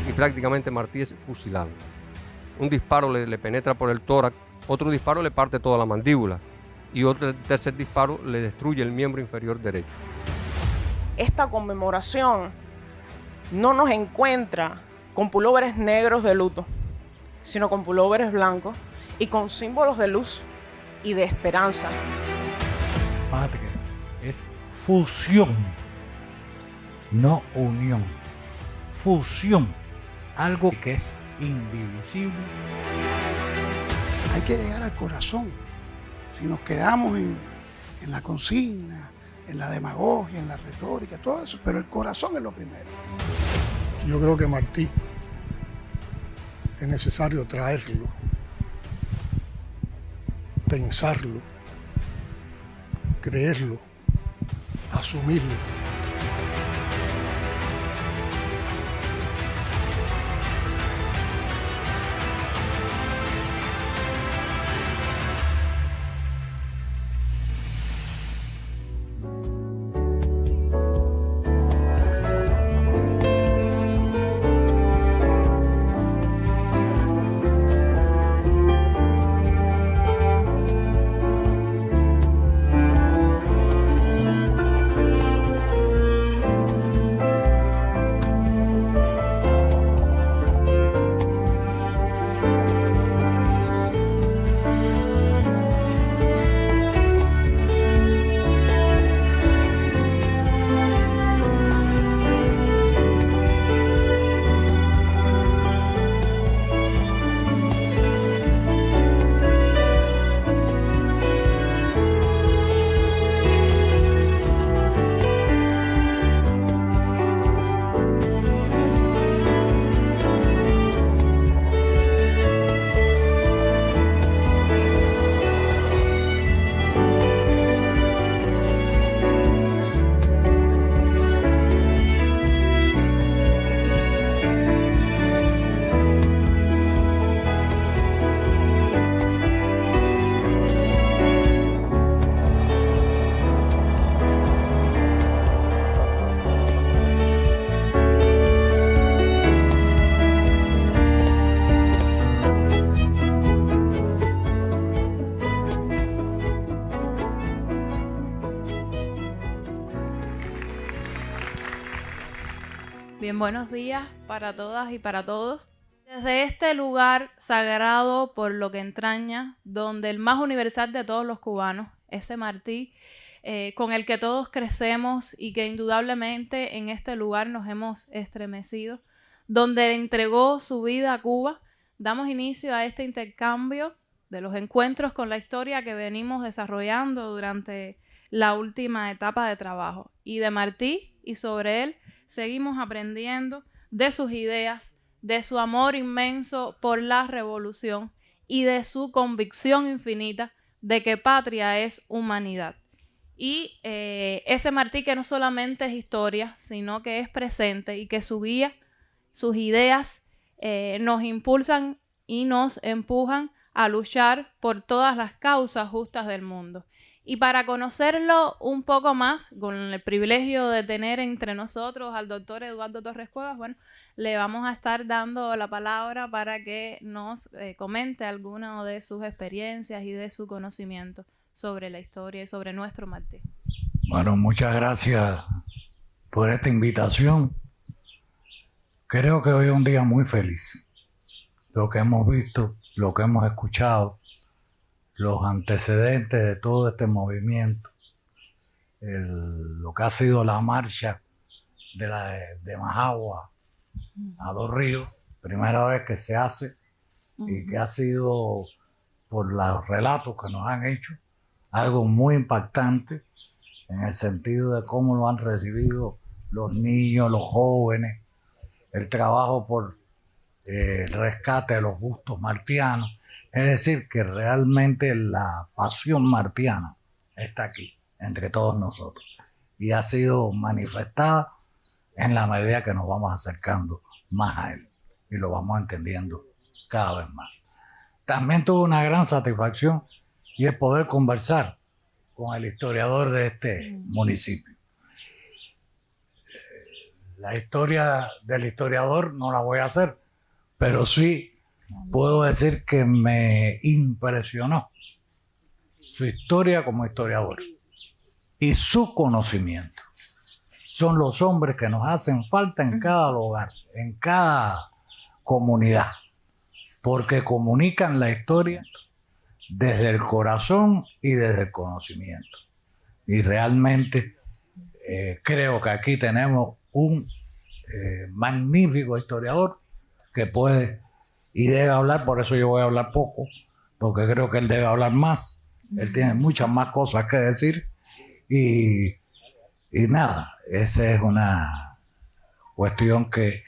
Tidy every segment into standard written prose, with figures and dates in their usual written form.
y prácticamente Martí es fusilado. Un disparo le penetra por el tórax, otro disparo le parte toda la mandíbula y otro tercer disparo le destruye el miembro inferior derecho. Esta conmemoración no nos encuentra con pulóveres negros de luto, sino con pulóveres blancos y con símbolos de luz y de esperanza. Patria es fusión, no unión. Fusión, algo que es indivisible. Hay que llegar al corazón. Si nos quedamos en la consigna, en la demagogia, en la retórica, todo eso, pero el corazón es lo primero. Yo creo que Martí es necesario traerlo, pensarlo, creerlo, asumirlo. Bien, buenos días para todas y para todos. Desde este lugar sagrado por lo que entraña, donde el más universal de todos los cubanos, ese Martí, con el que todos crecemos y que indudablemente en este lugar nos hemos estremecido, donde entregó su vida a Cuba, damos inicio a este intercambio de los encuentros con la historia que venimos desarrollando durante la última etapa de trabajo. Y de Martí y sobre él seguimos aprendiendo de sus ideas, de su amor inmenso por la revolución y de su convicción infinita de que patria es humanidad. Y ese Martí que no solamente es historia, sino que es presente y que su guía, sus ideas nos impulsan y nos empujan a luchar por todas las causas justas del mundo. Y para conocerlo un poco más, con el privilegio de tener entre nosotros al doctor Eduardo Torres Cuevas, bueno, le vamos a estar dando la palabra para que nos comente alguna de sus experiencias y de su conocimiento sobre la historia y sobre nuestro Martí. Bueno, muchas gracias por esta invitación. Creo que hoy es un día muy feliz. Lo que hemos visto, lo que hemos escuchado, los antecedentes de todo este movimiento, lo que ha sido la marcha de Majagua a Dos Ríos, primera vez que se hace, y que ha sido, por los relatos que nos han hecho, algo muy impactante en el sentido de cómo lo han recibido los niños, los jóvenes, el trabajo por el rescate de los bustos martianos. Es decir, que realmente la pasión martiana está aquí, entre todos nosotros, y ha sido manifestada en la medida que nos vamos acercando más a él y lo vamos entendiendo cada vez más. También tuve una gran satisfacción y es poder conversar con el historiador de este municipio. La historia del historiador no la voy a hacer, pero sí puedo decir que me impresionó su historia como historiador y su conocimiento. Son los hombres que nos hacen falta en cada lugar, en cada comunidad, porque comunican la historia desde el corazón y desde el conocimiento. Y realmente creo que aquí tenemos un magnífico historiador que puede y debe hablar, por eso yo voy a hablar poco, porque creo que él debe hablar más. Él tiene muchas más cosas que decir y nada, esa es una cuestión que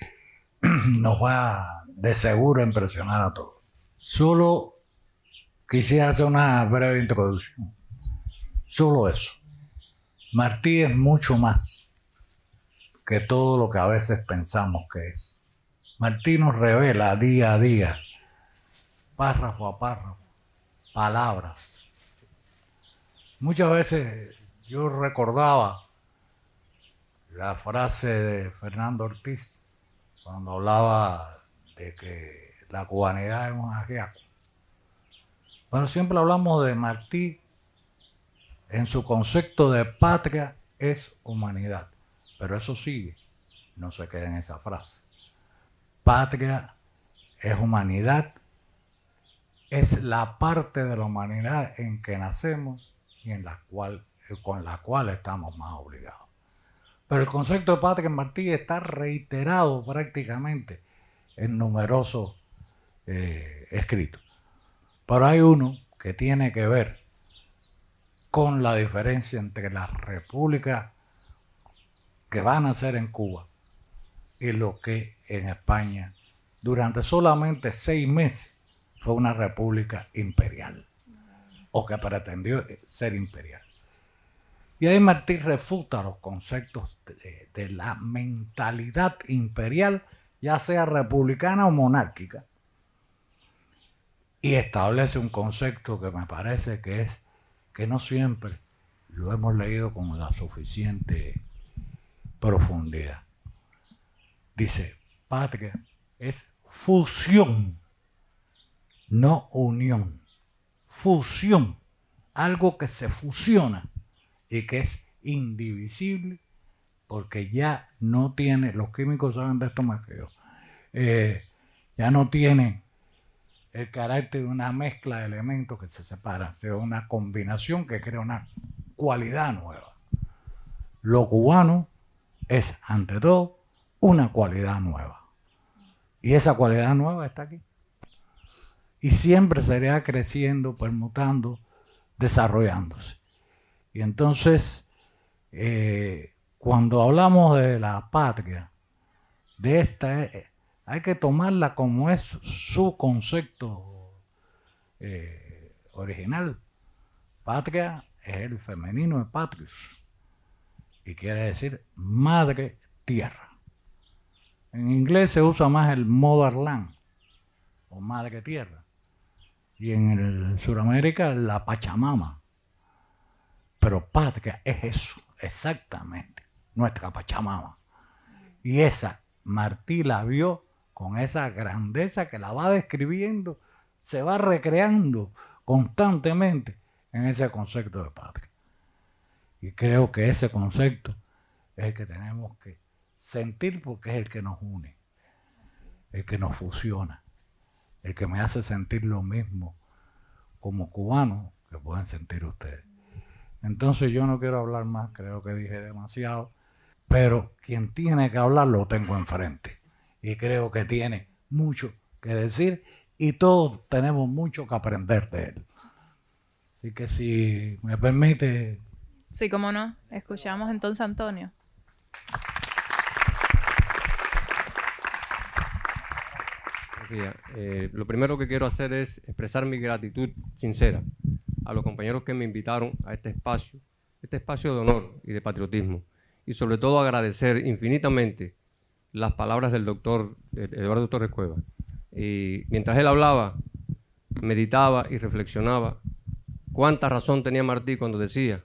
nos va de seguro a impresionar a todos. Solo quisiera hacer una breve introducción. Solo eso. Martí es mucho más que todo lo que a veces pensamos que es. Martí nos revela día a día, párrafo a párrafo, palabras. Muchas veces yo recordaba la frase de Fernando Ortiz cuando hablaba de que la cubanidad es un ajiaco. Bueno, siempre hablamos de Martí en su concepto de patria es humanidad, pero eso sigue, no se queda en esa frase. Patria es humanidad, es la parte de la humanidad en que nacemos y con la cual estamos más obligados. Pero el concepto de patria en Martí está reiterado prácticamente en numerosos escritos. Pero hay uno que tiene que ver con la diferencia entre las repúblicas que van a ser en Cuba y lo que en España durante solamente 6 meses fue una república imperial o que pretendió ser imperial. Y ahí Martí refuta los conceptos de la mentalidad imperial, ya sea republicana o monárquica, y establece un concepto que me parece que es que no siempre lo hemos leído con la suficiente profundidad. Dice, patria es fusión, no unión. Fusión, algo que se fusiona y que es indivisible porque ya no tiene, los químicos saben de esto más que yo, ya no tiene el carácter de una mezcla de elementos que se separan, sino una combinación que crea una cualidad nueva. Lo cubano es, ante todo, una cualidad nueva. Y esa cualidad nueva está aquí. Y siempre seguirá creciendo, permutando, desarrollándose. Y entonces, cuando hablamos de la patria, de esta, hay que tomarla como es su concepto original. Patria es el femenino de patrius y quiere decir madre tierra. En inglés se usa más el motherland o madre tierra y en el Sudamérica la Pachamama. Pero patria es eso, exactamente, nuestra Pachamama. Y esa Martí la vio con esa grandeza que la va describiendo, se va recreando constantemente en ese concepto de patria. Y creo que ese concepto es el que tenemos que sentir porque es el que nos une, el que nos fusiona, el que me hace sentir lo mismo como cubano que pueden sentir ustedes. Entonces yo no quiero hablar más, creo que dije demasiado, pero quien tiene que hablar lo tengo enfrente y creo que tiene mucho que decir y todos tenemos mucho que aprender de él. Así que si me permite... Sí, cómo no. Escuchamos entonces a Antonio. Lo primero que quiero hacer es expresar mi gratitud sincera a los compañeros que me invitaron a este espacio de honor y de patriotismo, y sobre todo agradecer infinitamente las palabras del doctor Eduardo Torres Cuevas. Y mientras él hablaba, meditaba y reflexionaba cuánta razón tenía Martí cuando decía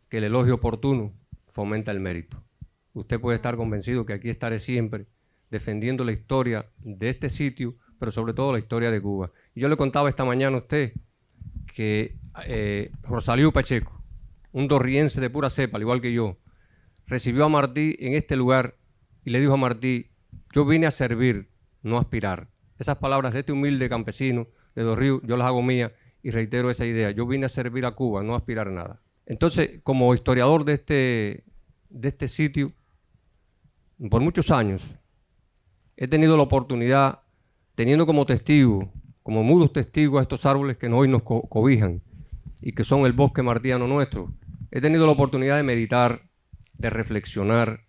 que el elogio oportuno fomenta el mérito. usted puede estar convencido que aquí estaré siempre defendiendo la historia de este sitio, pero sobre todo la historia de Cuba. Y yo le contaba esta mañana a usted que Rosalío Pacheco, un dorriense de pura cepa, al igual que yo, recibió a Martí en este lugar y le dijo a Martí: yo vine a servir, no a aspirar. Esas palabras de este humilde campesino de Dos Ríos, yo las hago mías y reitero esa idea. Yo vine a servir a Cuba, no a aspirar a nada. Entonces, como historiador de este sitio, por muchos años, he tenido la oportunidad, teniendo como testigo, como mudos testigos a estos árboles que hoy nos cobijan y que son el bosque martiano nuestro, he tenido la oportunidad de meditar, de reflexionar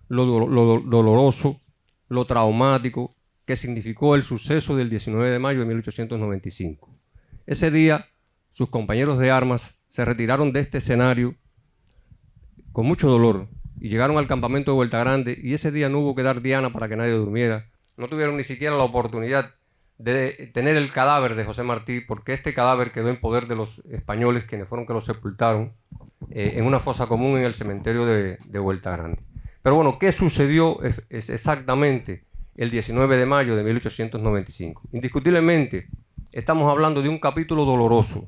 lo doloroso, lo traumático que significó el suceso del 19 de mayo de 1895. Ese día, sus compañeros de armas se retiraron de este escenario con mucho dolor y llegaron al campamento de Vuelta Grande, y ese día no hubo que dar diana para que nadie durmiera. No tuvieron ni siquiera la oportunidad de tener el cadáver de José Martí, porque este cadáver quedó en poder de los españoles, quienes fueron que lo sepultaron en una fosa común en el cementerio de Vuelta Grande. Pero bueno, ¿qué sucedió exactamente el 19 de mayo de 1895? Indiscutiblemente, estamos hablando de un capítulo doloroso.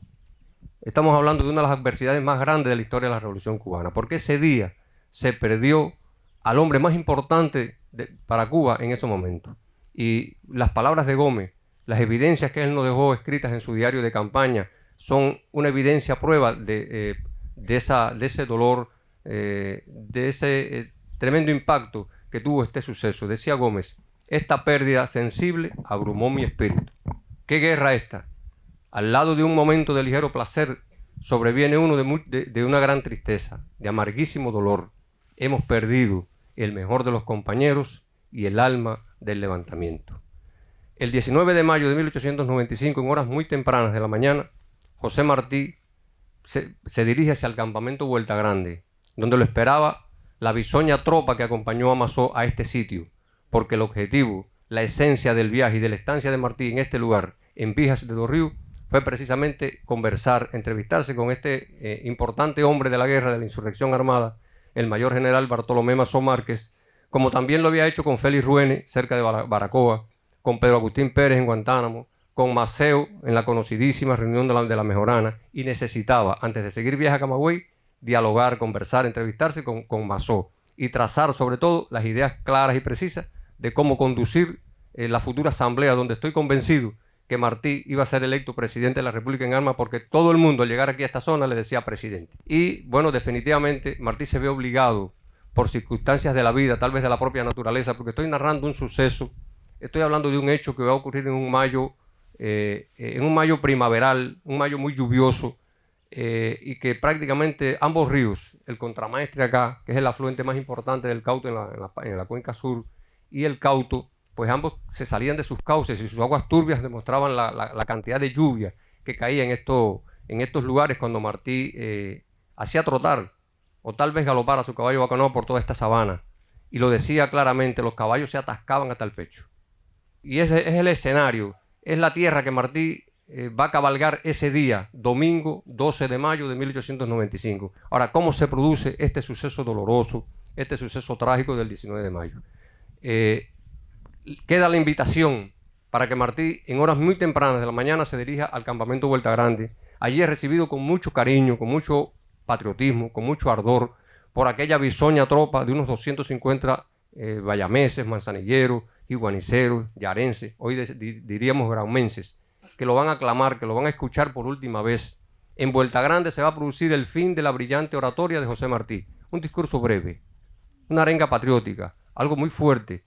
Estamos hablando de una de las adversidades más grandes de la historia de la Revolución Cubana, porque ese día se perdió al hombre más importante para Cuba en ese momento. Y las palabras de Gómez, las evidencias que él nos dejó escritas en su diario de campaña, son una evidencia prueba de ese dolor, de ese tremendo impacto que tuvo este suceso. Decía Gómez: esta pérdida sensible abrumó mi espíritu. ¿Qué guerra esta? Al lado de un momento de ligero placer, sobreviene uno de una gran tristeza, de amarguísimo dolor. Hemos perdido el mejor de los compañeros y el alma del levantamiento. El 19 de mayo de 1895, en horas muy tempranas de la mañana, José Martí se dirige hacia el campamento Vuelta Grande, donde lo esperaba la bisoña tropa que acompañó a Masó a este sitio, porque el objetivo, la esencia del viaje y de la estancia de Martí en este lugar, en Vijas de Dos Ríos, fue precisamente conversar, entrevistarse con este importante hombre de la guerra, de la insurrección armada, el mayor general Bartolomé Masó Márquez, como también lo había hecho con Félix Ruene, cerca de Baracoa, con Pedro Agustín Pérez en Guantánamo, con Maceo en la conocidísima reunión de la Mejorana, y necesitaba, antes de seguir viaje a Camagüey, dialogar, conversar, entrevistarse con Masó y trazar sobre todo las ideas claras y precisas de cómo conducir la futura asamblea, donde estoy convencido que Martí iba a ser electo presidente de la República en armas, porque todo el mundo al llegar aquí a esta zona le decía presidente. Y bueno, definitivamente Martí se ve obligado por circunstancias de la vida, tal vez de la propia naturaleza, porque estoy narrando un suceso, estoy hablando de un hecho que va a ocurrir en un mayo primaveral, un mayo muy lluvioso, y que prácticamente ambos ríos, el Contramaestre acá, que es el afluente más importante del Cauto en la cuenca sur, y el Cauto, pues ambos se salían de sus cauces y sus aguas turbias demostraban la cantidad de lluvia que caía en estos lugares cuando Martí hacía trotar o tal vez galopar a su caballo bacanao por toda esta sabana. Y lo decía claramente, los caballos se atascaban hasta el pecho. Y ese es el escenario, es la tierra que Martí va a cabalgar ese día, domingo 12 de mayo de 1895. Ahora, ¿cómo se produce este suceso doloroso, este suceso trágico del 19 de mayo? Queda la invitación para que Martí, en horas muy tempranas de la mañana, se dirija al campamento Vuelta Grande. Allí es recibido con mucho cariño, con mucho patriotismo, con mucho ardor, por aquella bisoña tropa de unos 250 bayameses, manzanilleros, iguaniceros, yarenses, hoy diríamos graumenses, que lo van a aclamar, que lo van a escuchar por última vez. En Vuelta Grande se va a producir el fin de la brillante oratoria de José Martí. Un discurso breve, una arenga patriótica, algo muy fuerte.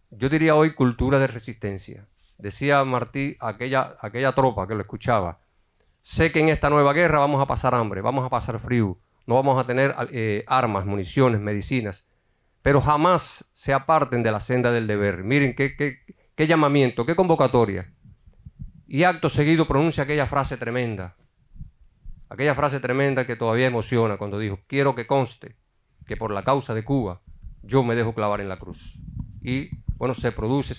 Yo diría hoy cultura de resistencia. Decía Martí a aquella tropa que lo escuchaba: sé que en esta nueva guerra vamos a pasar hambre, vamos a pasar frío, no vamos a tener armas, municiones, medicinas, pero jamás se aparten de la senda del deber. Miren qué llamamiento, qué convocatoria. Y acto seguido pronuncia aquella frase tremenda que todavía emociona cuando dijo: quiero que conste que por la causa de Cuba yo me dejo clavar en la cruz. Y bueno, se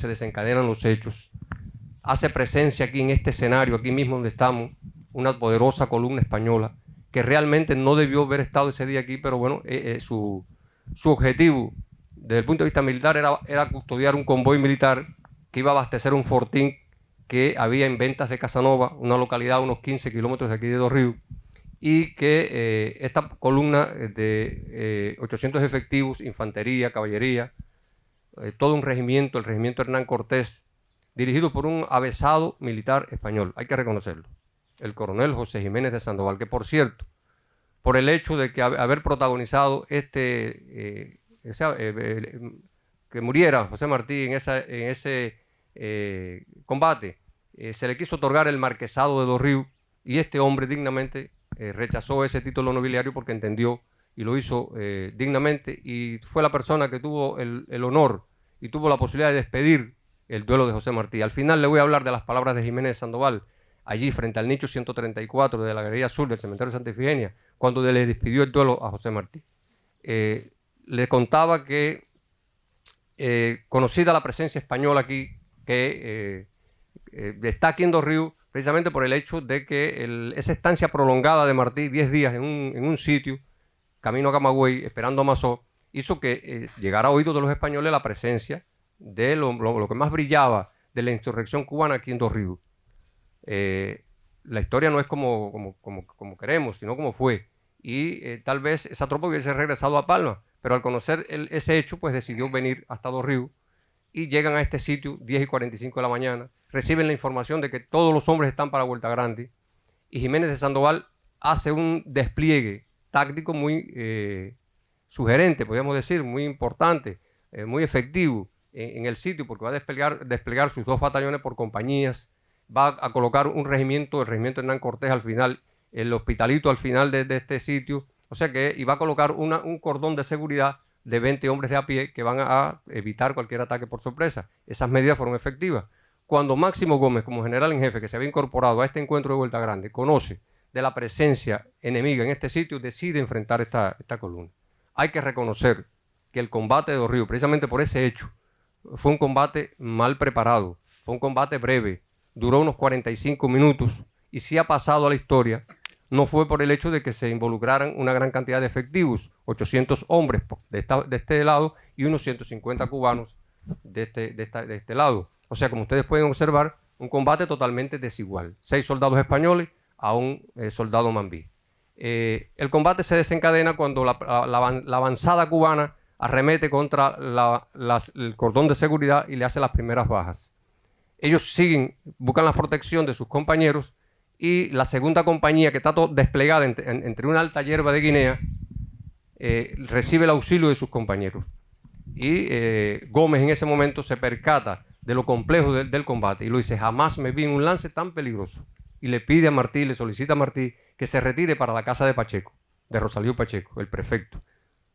desencadenan los hechos. Hace presencia aquí en este escenario, aquí mismo donde estamos, una poderosa columna española que realmente no debió haber estado ese día aquí, pero bueno, Su objetivo, desde el punto de vista militar, era custodiar un convoy militar que iba a abastecer un fortín que había en Ventas de Casanova, una localidad a unos 15 kilómetros de aquí de Dos Ríos, y que esta columna de 800 efectivos, infantería, caballería, todo un regimiento, el regimiento Hernán Cortés, dirigido por un avesado militar español, hay que reconocerlo, el coronel José Jiménez de Sandoval, que por cierto, por el hecho de que haber protagonizado que muriera José Martí en ese combate, se le quiso otorgar el marquesado de Dos Ríos, y este hombre dignamente rechazó ese título nobiliario porque entendió y lo hizo dignamente, y fue la persona que tuvo el honor y tuvo la posibilidad de despedir el duelo de José Martí. Al final le voy a hablar de las palabras de Jiménez de Sandoval, allí frente al nicho 134 de la Galería Sur del Cementerio de Santa Ifigenia, cuando le despidió el duelo a José Martí. Le contaba que, conocida la presencia española aquí, que está aquí en Dos Ríos, precisamente por el hecho de que esa estancia prolongada de Martí, 10 días en un sitio, camino a Camagüey, esperando a Mazó, hizo que llegara a oídos de los españoles la presencia de lo que más brillaba de la insurrección cubana aquí en Dos Ríos. La historia no es como queremos, sino como fue. Y tal vez esa tropa hubiese regresado a Palma, pero al conocer ese hecho, pues decidió venir hasta Dos Ríos, y llegan a este sitio 10:45 de la mañana, reciben la información de que todos los hombres están para Vuelta Grande, y Jiménez de Sandoval hace un despliegue táctico muy sugerente, podríamos decir, muy importante, muy efectivo en el sitio, porque va a desplegar sus 2 batallones por compañías, va a colocar un regimiento, el regimiento Hernán Cortés al final, el hospitalito al final de este sitio, o sea que y va a colocar un cordón de seguridad de 20 hombres de a pie que van a evitar cualquier ataque por sorpresa. Esas medidas fueron efectivas. Cuando Máximo Gómez, como general en jefe, que se había incorporado a este encuentro de Vuelta Grande, conoce de la presencia enemiga en este sitio, decide enfrentar esta columna. Hay que reconocer que el combate de Dos Ríos, precisamente por ese hecho, fue un combate mal preparado, fue un combate breve, duró unos 45 minutos, y si ha pasado a la historia, no fue por el hecho de que se involucraran una gran cantidad de efectivos, 800 hombres de este lado y unos 150 cubanos de este lado. O sea, como ustedes pueden observar, un combate totalmente desigual. 6 soldados españoles a un soldado mambí. El combate se desencadena cuando la avanzada cubana arremete contra el cordón de seguridad y le hace las primeras bajas. Ellos buscan la protección de sus compañeros, y la segunda compañía, que está desplegada entre una alta hierba de Guinea, recibe el auxilio de sus compañeros. Y Gómez en ese momento se percata de lo complejo del combate y lo dice: jamás me vi en un lance tan peligroso. Y le pide a Martí, le solicita a Martí que se retire para la casa de Pacheco, de Rosalío Pacheco, el prefecto,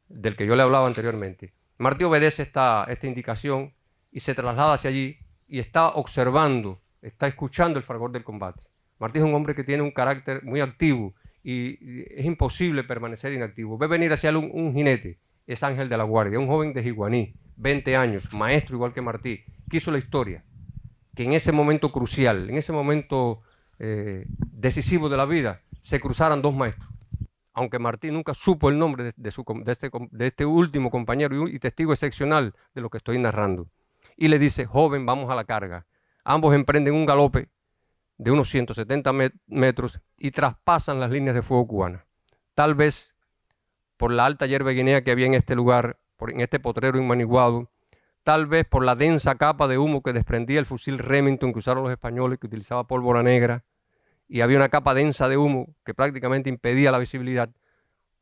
del que yo le hablaba anteriormente. Martí obedece esta indicación y se traslada hacia allí y está observando, está escuchando el fragor del combate. Martí es un hombre que tiene un carácter muy activo y es imposible permanecer inactivo. Ve venir hacia él un jinete, es Ángel de la Guardia, un joven de Jiguaní, 20 años, maestro igual que Martí, que hizo la historia, que en ese momento crucial, en ese momento decisivo de la vida, se cruzaran 2 maestros. Aunque Martí nunca supo el nombre de este último compañero y testigo excepcional de lo que estoy narrando. Y le dice: joven, vamos a la carga. Ambos emprenden un galope de unos 170 metros y traspasan las líneas de fuego cubanas. Tal vez por la alta hierba guinea que había en este lugar, en este potrero inmaniguado, tal vez por la densa capa de humo que desprendía el fusil Remington que usaron los españoles, que utilizaba pólvora negra, y había una capa densa de humo que prácticamente impedía la visibilidad,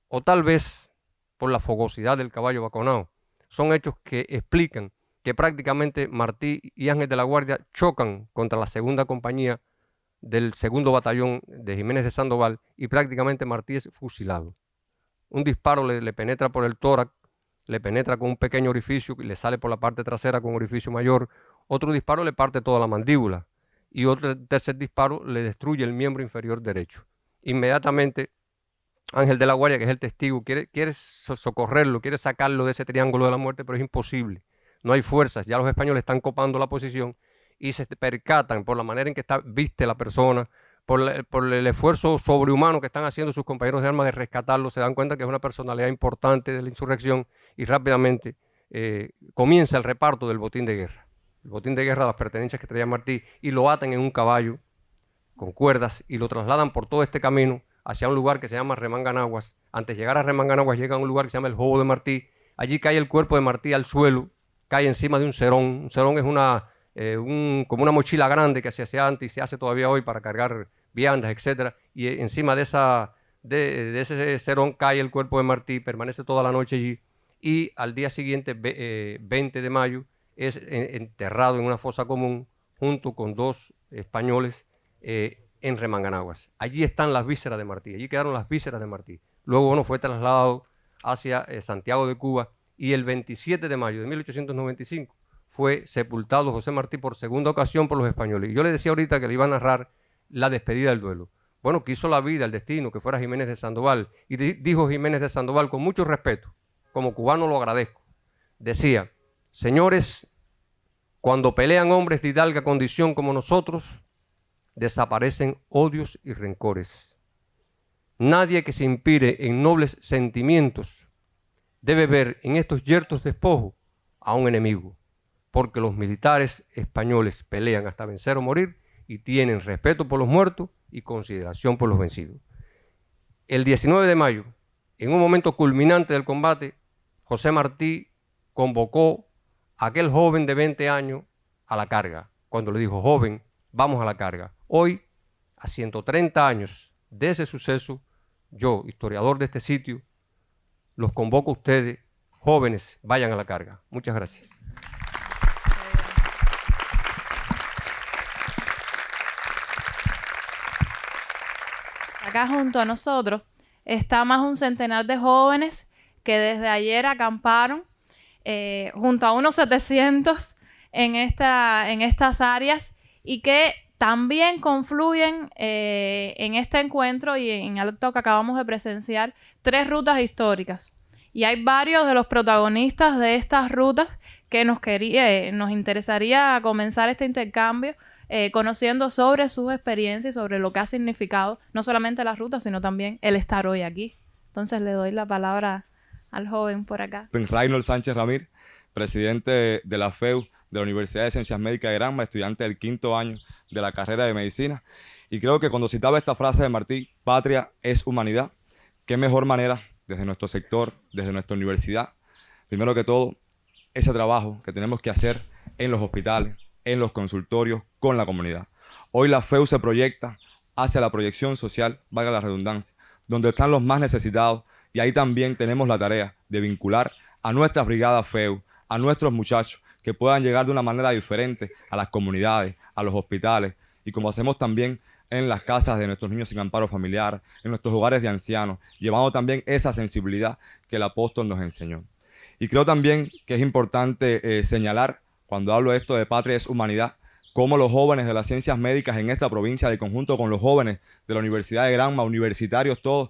o tal vez por la fogosidad del caballo vacunado. Son hechos que explican que prácticamente Martí y Ángel de la Guardia chocan contra la segunda compañía del segundo batallón de Jiménez de Sandoval, y prácticamente Martí es fusilado. Un disparo le penetra por el tórax, le penetra con un pequeño orificio y le sale por la parte trasera con un orificio mayor. Otro disparo le parte toda la mandíbula, y otro tercer disparo le destruye el miembro inferior derecho. Inmediatamente Ángel de la Guardia, que es el testigo, quiere socorrerlo, quiere sacarlo de ese triángulo de la muerte, pero es imposible. No hay fuerzas, ya los españoles están copando la posición y se percatan por la manera en que está viste la persona, por el esfuerzo sobrehumano que están haciendo sus compañeros de armas de rescatarlo, se dan cuenta que es una personalidad importante de la insurrección y rápidamente comienza el reparto del botín de guerra. El botín de guerra, las pertenencias que traía Martí, y lo atan en un caballo con cuerdas y lo trasladan por todo este camino hacia un lugar que se llama Remanganaguas. Antes de llegar a Remanganaguas llega a un lugar que se llama el Jobo de Martí. Allí cae el cuerpo de Martí al suelo, cae encima de un cerón. Un cerón es como una mochila grande que se hacía antes y se hace todavía hoy para cargar viandas, etcétera, y encima de ese cerón cae el cuerpo de Martí, permanece toda la noche allí, y al día siguiente, 20 de mayo, es enterrado en una fosa común junto con 2 españoles en Remanganaguas. Allí están las vísceras de Martí, allí quedaron las vísceras de Martí. Luego, bueno, fue trasladado hacia Santiago de Cuba, y el 27 de mayo de 1895 fue sepultado José Martí por segunda ocasión por los españoles. Y yo le decía ahorita que le iba a narrar la despedida del duelo. Bueno, quiso la vida, el destino, que fuera Jiménez de Sandoval. Y dijo Jiménez de Sandoval con mucho respeto, como cubano lo agradezco. Decía: señores, cuando pelean hombres de hidalga condición como nosotros, desaparecen odios y rencores. Nadie que se inspire en nobles sentimientos debe ver en estos yertos despojos a un enemigo, porque los militares españoles pelean hasta vencer o morir y tienen respeto por los muertos y consideración por los vencidos. El 19 de mayo, en un momento culminante del combate, José Martí convocó a aquel joven de 20 años a la carga, cuando le dijo: joven, vamos a la carga. Hoy, a 130 años de ese suceso, yo, historiador de este sitio, los convoco a ustedes, jóvenes, vayan a la carga. Muchas gracias. Acá junto a nosotros está más un centenar de jóvenes que desde ayer acamparon junto a unos 700 en estas áreas, y que también confluyen en este encuentro y en el acto que acabamos de presenciar 3 rutas históricas. Y hay varios de los protagonistas de estas rutas que nos interesaría comenzar este intercambio conociendo sobre sus experiencias y sobre lo que ha significado no solamente la ruta, sino también el estar hoy aquí. Entonces le doy la palabra al joven por acá. Reinhold Sánchez Ramírez, presidente de la FEU de la Universidad de Ciencias Médicas de Granma, estudiante del 5º año de la carrera de Medicina. Y creo que cuando citaba esta frase de Martí, patria es humanidad, qué mejor manera desde nuestro sector, desde nuestra universidad, primero que todo, ese trabajo que tenemos que hacer en los hospitales, en los consultorios, con la comunidad. Hoy la FEU se proyecta hacia la proyección social, valga la redundancia, donde están los más necesitados, y ahí también tenemos la tarea de vincular a nuestras brigadas FEU, a nuestros muchachos, que puedan llegar de una manera diferente a las comunidades, a los hospitales, y como hacemos también en las casas de nuestros niños sin amparo familiar, en nuestros hogares de ancianos, llevando también esa sensibilidad que el apóstol nos enseñó. Y creo también que es importante señalar, cuando hablo de esto de patria es humanidad, cómo los jóvenes de las ciencias médicas en esta provincia, de conjunto con los jóvenes de la Universidad de Granma, universitarios todos,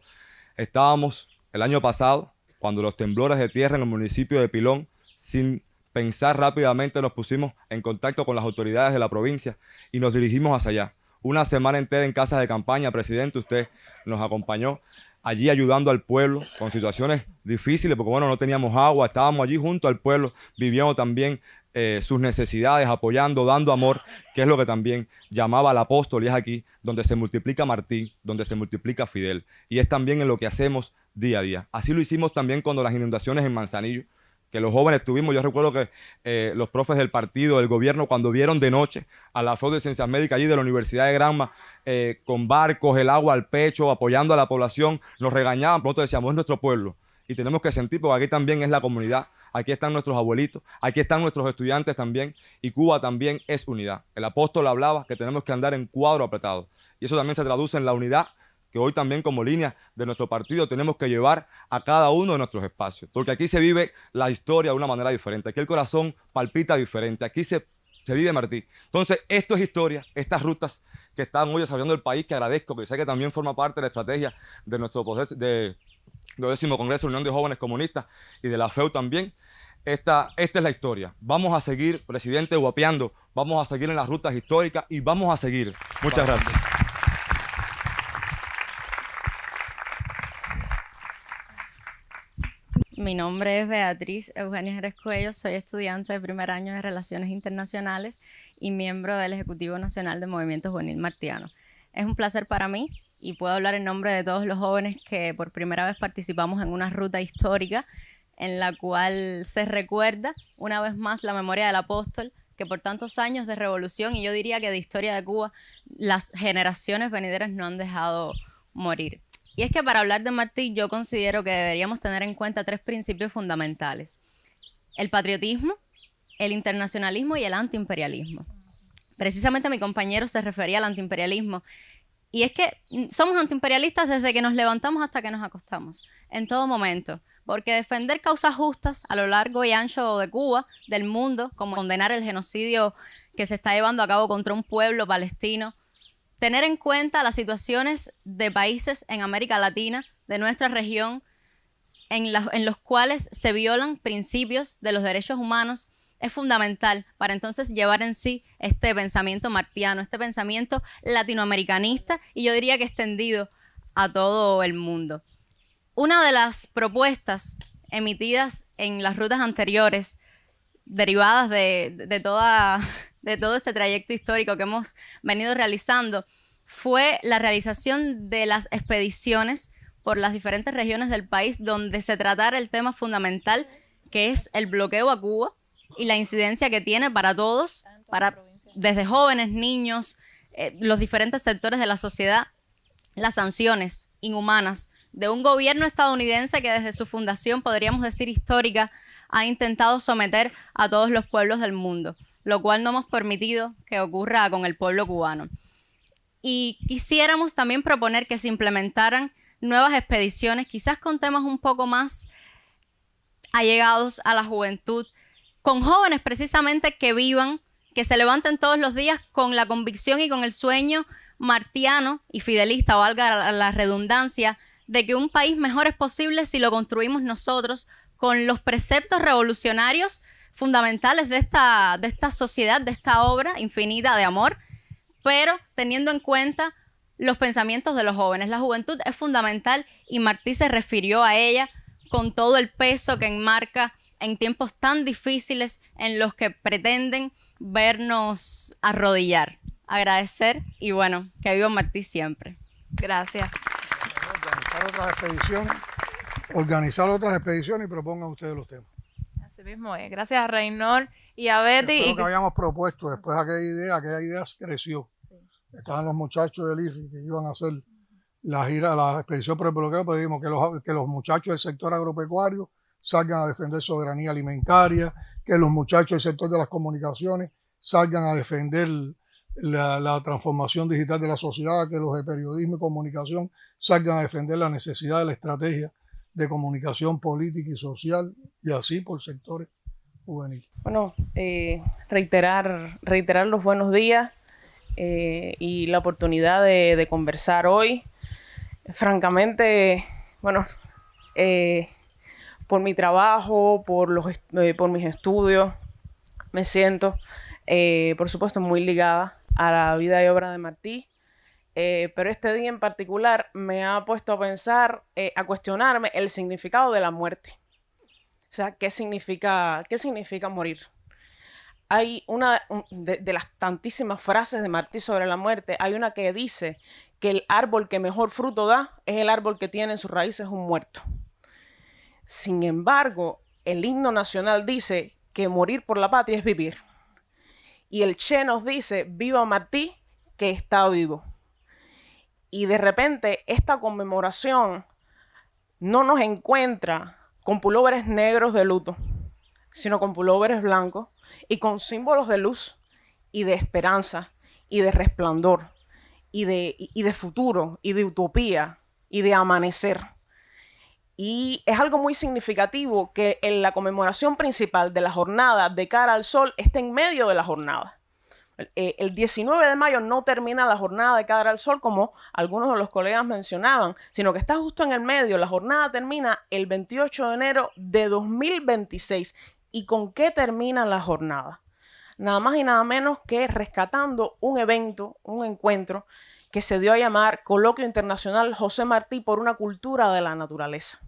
estábamos el año pasado, cuando los temblores de tierra en el municipio de Pilón, sin pensar rápidamente nos pusimos en contacto con las autoridades de la provincia y nos dirigimos hacia allá. Una semana entera en casas de campaña, presidente, usted nos acompañó allí ayudando al pueblo con situaciones difíciles, porque bueno, no teníamos agua, estábamos allí junto al pueblo, viviendo también sus necesidades, apoyando, dando amor, que es lo que también llamaba al apóstol, y es aquí donde se multiplica Martí, donde se multiplica Fidel, y es también en lo que hacemos día a día. Así lo hicimos también cuando las inundaciones en Manzanillo, que los jóvenes tuvimos. Yo recuerdo que los profes del partido, del gobierno, cuando vieron de noche a la FEU de Ciencias Médicas allí de la Universidad de Granma, con barcos, el agua al pecho, apoyando a la población, nos regañaban, pero nosotros decíamos, es nuestro pueblo, y tenemos que sentir, porque aquí también es la comunidad, aquí están nuestros abuelitos, aquí están nuestros estudiantes también, y Cuba también es unidad. El apóstol hablaba que tenemos que andar en cuadro apretado, y eso también se traduce en la unidad, que hoy también como línea de nuestro partido tenemos que llevar a cada uno de nuestros espacios, porque aquí se vive la historia de una manera diferente, aquí el corazón palpita diferente, aquí se vive Martí. Entonces, esto es historia, estas rutas que están hoy desarrollando el país, que agradezco, que sé que también forma parte de la estrategia de nuestro proceso de 12º Congreso de Unión de Jóvenes Comunistas y de la FEU también. Esta es la historia. Vamos a seguir, presidente, guapeando, vamos a seguir en las rutas históricas y vamos a seguir. Muchas gracias. mi nombre es Beatriz Eugenia Jerez Cuello, soy estudiante de primer año de Relaciones Internacionales y miembro del Ejecutivo Nacional del Movimiento Juvenil Martiano. Es un placer para mí y puedo hablar en nombre de todos los jóvenes que por primera vez participamos en una ruta histórica en la cual se recuerda una vez más la memoria del apóstol, que por tantos años de revolución y yo diría que de historia de Cuba, las generaciones venideras no han dejado morir. Y es que para hablar de Martí yo considero que deberíamos tener en cuenta 3 principios fundamentales: el patriotismo, el internacionalismo y el antiimperialismo. Precisamente mi compañero se refería al antiimperialismo, y es que somos antiimperialistas desde que nos levantamos hasta que nos acostamos, en todo momento. Porque defender causas justas a lo largo y ancho de Cuba, del mundo, como condenar el genocidio que se está llevando a cabo contra un pueblo palestino, tener en cuenta las situaciones de países en América Latina, de nuestra región, en los cuales se violan principios de los derechos humanos, es fundamental para entonces llevar en sí este pensamiento martiano, este pensamiento latinoamericanista y yo diría que extendido a todo el mundo. Una de las propuestas emitidas en las rutas anteriores, derivadas de todo este trayecto histórico que hemos venido realizando, fue la realización de las expediciones por las diferentes regiones del país donde se tratara el tema fundamental que es el bloqueo a Cuba y la incidencia que tiene para todos, desde jóvenes, niños, los diferentes sectores de la sociedad, las sanciones inhumanas de un gobierno estadounidense que desde su fundación, podríamos decir histórica, ha intentado someter a todos los pueblos del mundo, lo cual no hemos permitido que ocurra con el pueblo cubano. Y quisiéramos también proponer que se implementaran nuevas expediciones, quizás con temas un poco más allegados a la juventud, con jóvenes precisamente que vivan, que se levanten todos los días con la convicción y con el sueño martiano y fidelista, valga la redundancia, de que un país mejor es posible si lo construimos nosotros con los preceptos revolucionarios fundamentales de esta sociedad, de esta obra infinita de amor, pero teniendo en cuenta los pensamientos de los jóvenes. La juventud es fundamental y Martí se refirió a ella con todo el peso que enmarca en tiempos tan difíciles en los que pretenden vernos arrodillar. Agradecer y bueno, que viva Martí siempre. Gracias. Organizar otras expediciones y propongan ustedes los temas. Así mismo es. Gracias a Reynor y a Betty. Lo que habíamos propuesto después de aquella idea creció. Sí. Estaban los muchachos del IRRI que iban a hacer la expedición por el bloqueo, pedimos que los muchachos del sector agropecuario salgan a defender soberanía alimentaria, que los muchachos del sector de las comunicaciones salgan a defender la transformación digital de la sociedad, que los de periodismo y comunicación salgan a defender la necesidad de la estrategia de comunicación política y social, y así por sectores juveniles. Bueno, reiterar los buenos días y la oportunidad de conversar hoy. Francamente, bueno, por mi trabajo, por mis estudios, me siento, por supuesto, muy ligada a la vida y obra de Martí, pero este día en particular me ha puesto a pensar, a cuestionarme el significado de la muerte. O sea, ¿qué significa morir? Hay de las tantísimas frases de Martí sobre la muerte, hay una que dice que el árbol que mejor fruto da es el árbol que tiene en sus raíces un muerto. Sin embargo, el himno nacional dice que morir por la patria es vivir. Y el Che nos dice, viva Martí, que está vivo. Y de repente esta conmemoración no nos encuentra con pulóveres negros de luto, sino con pulóveres blancos y con símbolos de luz y de esperanza y de resplandor y de futuro y de utopía y de amanecer. Y es algo muy significativo que en la conmemoración principal de la jornada de cara al sol esté en medio de la jornada. El 19 de mayo no termina la jornada de cara al sol como algunos de los colegas mencionaban, sino que está justo en el medio. La jornada termina el 28 de enero de 2026. ¿Y con qué termina la jornada? Nada más y nada menos que rescatando un evento, un encuentro que se dio a llamar Coloquio Internacional José Martí por una cultura de la naturaleza.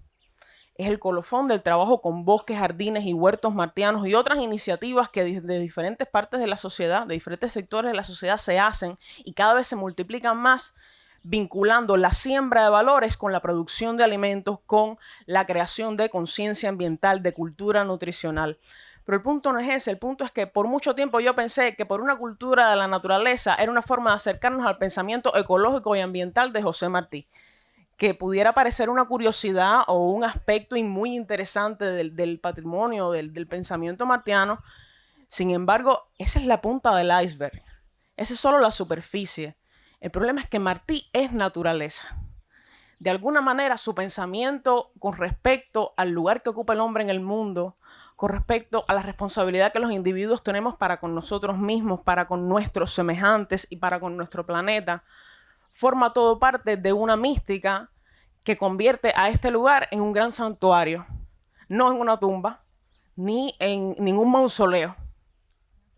es el colofón del trabajo con bosques, jardines y huertos martianos y otras iniciativas que de diferentes partes de la sociedad, de diferentes sectores de la sociedad se hacen y cada vez se multiplican más, vinculando la siembra de valores con la producción de alimentos, con la creación de conciencia ambiental, de cultura nutricional. Pero el punto no es ese, el punto es que por mucho tiempo yo pensé que por una cultura de la naturaleza era una forma de acercarnos al pensamiento ecológico y ambiental de José Martí, que pudiera parecer una curiosidad o un aspecto muy interesante del patrimonio, del pensamiento martiano. Sin embargo, esa es la punta del iceberg, esa es solo la superficie. El problema es que Martí es naturaleza. De alguna manera, su pensamiento con respecto al lugar que ocupa el hombre en el mundo, con respecto a la responsabilidad que los individuos tenemos para con nosotros mismos, para con nuestros semejantes y para con nuestro planeta, forma todo parte de una mística que convierte a este lugar en un gran santuario, no en una tumba, ni en ningún mausoleo.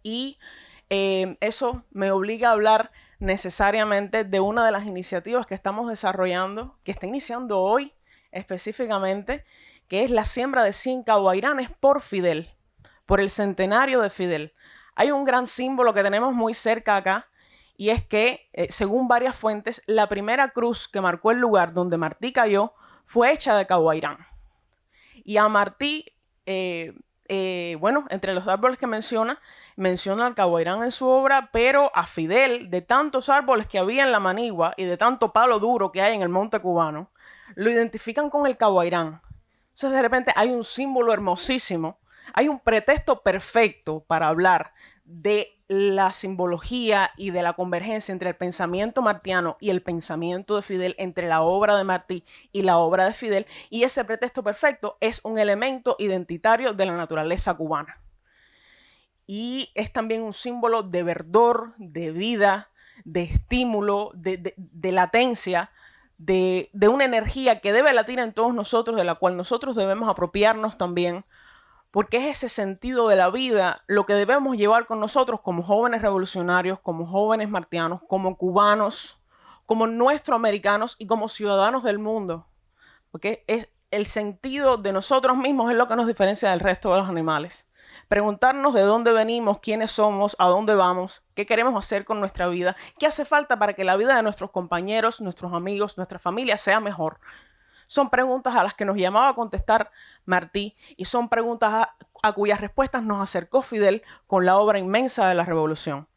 Y eso me obliga a hablar necesariamente de una de las iniciativas que estamos desarrollando, que está iniciando hoy específicamente, que es la siembra de 100 caguairanes por Fidel, por el centenario de Fidel. Hay un gran símbolo que tenemos muy cerca acá, y es que, según varias fuentes, la primera cruz que marcó el lugar donde Martí cayó fue hecha de caguairán. Y a Martí, bueno, entre los árboles que menciona al caguairán en su obra, pero a Fidel, de tantos árboles que había en la Manigua y de tanto palo duro que hay en el monte cubano, lo identifican con el caguairán. Entonces, de repente, hay un símbolo hermosísimo, hay un pretexto perfecto para hablar de la simbología y de la convergencia entre el pensamiento martiano y el pensamiento de Fidel, entre la obra de Martí y la obra de Fidel, y ese pretexto perfecto es un elemento identitario de la naturaleza cubana. Y es también un símbolo de verdor, de vida, de estímulo, de latencia, de una energía que debe latir en todos nosotros, de la cual nosotros debemos apropiarnos también, porque es ese sentido de la vida lo que debemos llevar con nosotros como jóvenes revolucionarios, como jóvenes martianos, como cubanos, como nuestroamericanos y como ciudadanos del mundo. Porque es el sentido de nosotros mismos es lo que nos diferencia del resto de los animales. Preguntarnos de dónde venimos, quiénes somos, a dónde vamos, qué queremos hacer con nuestra vida, qué hace falta para que la vida de nuestros compañeros, nuestros amigos, nuestra familia sea mejor. Son preguntas a las que nos llamaba a contestar Martí y son preguntas a cuyas respuestas nos acercó Fidel con la obra inmensa de la Revolución.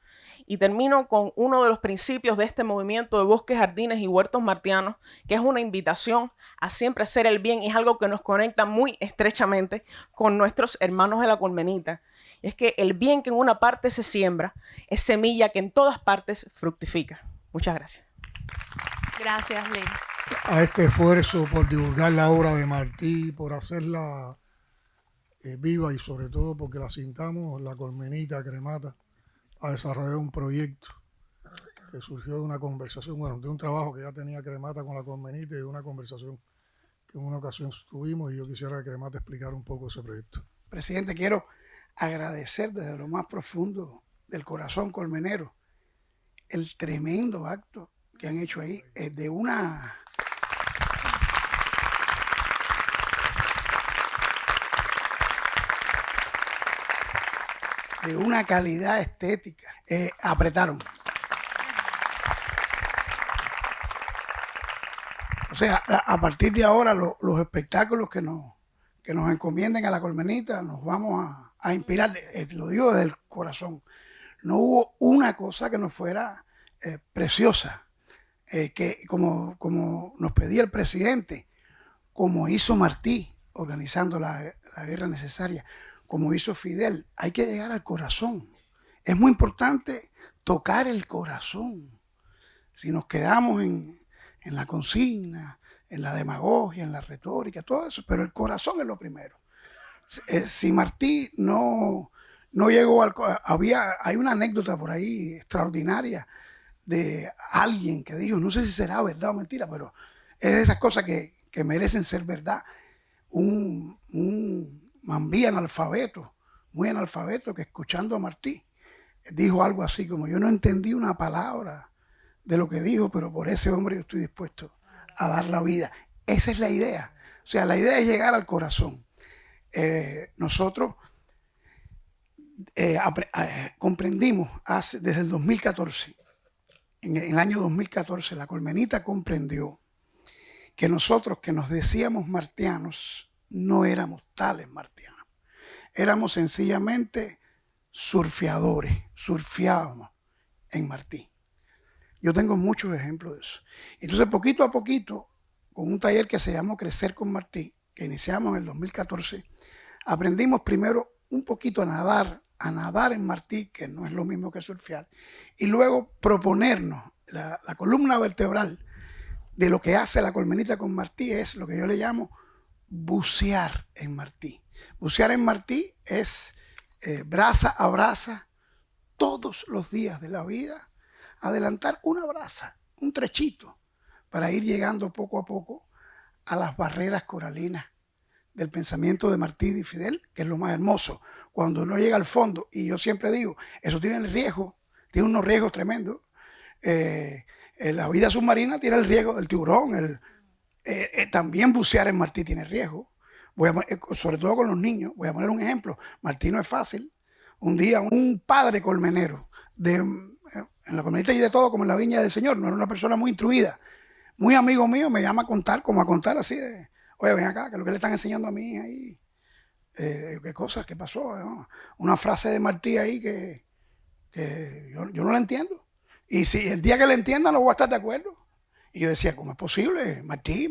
Y termino con uno de los principios de este movimiento de bosques, jardines y huertos martianos, que es una invitación a siempre hacer el bien y es algo que nos conecta muy estrechamente con nuestros hermanos de la colmenita. Es que el bien que en una parte se siembra es semilla que en todas partes fructifica. Muchas gracias. Gracias, Lynn. A este esfuerzo por divulgar la obra de Martí, por hacerla viva y sobre todo porque la sintamos, la Colmenita Cremata ha desarrollado un proyecto que surgió de una conversación, bueno, de un trabajo que ya tenía Cremata con la Colmenita y de una conversación que en una ocasión tuvimos, y yo quisiera que Cremata explicara un poco ese proyecto. Presidente, quiero agradecer desde lo más profundo del corazón colmenero el tremendo acto que han hecho ahí, de una calidad estética. Apretaron. O sea, a partir de ahora los espectáculos que nos encomienden a la Colmenita nos vamos a inspirar, lo digo desde el corazón. No hubo una cosa que nos fuera preciosa, que como nos pedía el presidente, como hizo Martí organizando la guerra necesaria, como hizo Fidel. Hay que llegar al corazón. Es muy importante tocar el corazón. Si nos quedamos en la consigna, en la demagogia, en la retórica, todo eso, pero el corazón es lo primero. Si Martí no llegó al... Hay una anécdota por ahí extraordinaria de alguien que dijo, no sé si será verdad o mentira, pero es de esas cosas que merecen ser verdad. Un mambí analfabeto, muy analfabeto, que escuchando a Martí dijo algo así como: yo no entendí una palabra de lo que dijo, pero por ese hombre yo estoy dispuesto a dar la vida. Esa es la idea. O sea, la idea es llegar al corazón. Nosotros comprendimos desde el 2014, en el año 2014, la Colmenita comprendió que nosotros que nos decíamos martianos no éramos tales martianos. Éramos sencillamente surfeadores, surfeábamos en Martí. Yo tengo muchos ejemplos de eso. Entonces, poquito a poquito, con un taller que se llamó Crecer con Martí, que iniciamos en el 2014, aprendimos primero un poquito a nadar en Martí, que no es lo mismo que surfear, y luego proponernos la columna vertebral de lo que hace la Colmenita con Martí es lo que yo le llamo bucear en Martí. Bucear en Martí es braza a braza, todos los días de la vida, adelantar una braza, un trechito, para ir llegando poco a poco a las barreras coralinas del pensamiento de Martí y Fidel, que es lo más hermoso. Cuando uno llega al fondo, y yo siempre digo, eso tiene el riesgo, tiene unos riesgos tremendos. La vida submarina tiene el riesgo del tiburón, también bucear en Martí tiene riesgo. Sobre todo con los niños, voy a poner un ejemplo. Martí no es fácil. Un día un padre colmenero, en la Colmenita y de todo como en la Viña del Señor, no era una persona muy instruida, muy amigo mío, me llama a contar, como a contar así de, oye, ven acá, que es lo que le están enseñando a mí ahí, qué cosas, qué pasó, ¿no? Una frase de Martí ahí que yo no la entiendo. Y si el día que la entienda no voy a estar de acuerdo. Y yo decía, ¿cómo es posible? Martí.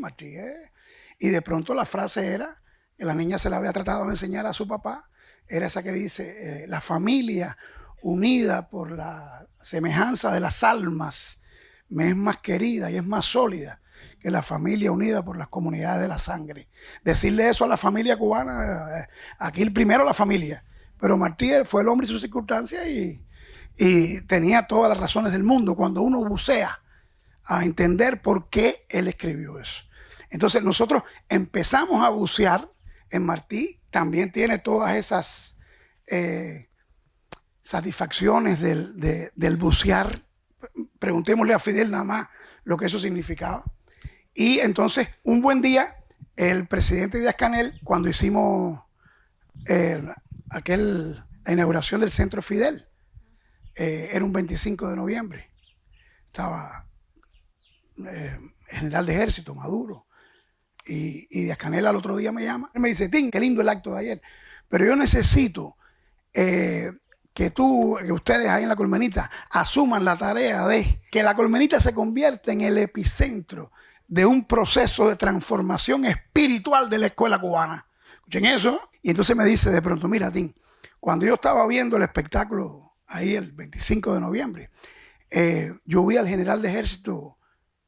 Y de pronto la frase era, que la niña se la había tratado de enseñar a su papá, era esa que dice, la familia unida por la semejanza de las almas me es más querida y es más sólida que la familia unida por las comunidades de la sangre. Decirle eso a la familia cubana, aquí primero la familia, pero Martí fue el hombre y sus circunstancias y tenía todas las razones del mundo cuando uno bucea a entender por qué él escribió eso. Entonces nosotros empezamos a bucear en Martí, también tiene todas esas satisfacciones del bucear. Preguntémosle a Fidel nada más lo que eso significaba. Y entonces, un buen día, el presidente Díaz-Canel, cuando hicimos la inauguración del Centro Fidel, era un 25 de noviembre. Estaba el general de ejército, Maduro, y Díaz-Canel al otro día me llama. Él me dice, Tim, qué lindo el acto de ayer, pero yo necesito que ustedes ahí en la Colmenita asuman la tarea de que la Colmenita se convierta en el epicentro de un proceso de transformación espiritual de la escuela cubana. Escuchen eso. Y entonces me dice de pronto, mira, Tim, cuando yo estaba viendo el espectáculo ahí el 25 de noviembre, yo vi al general de ejército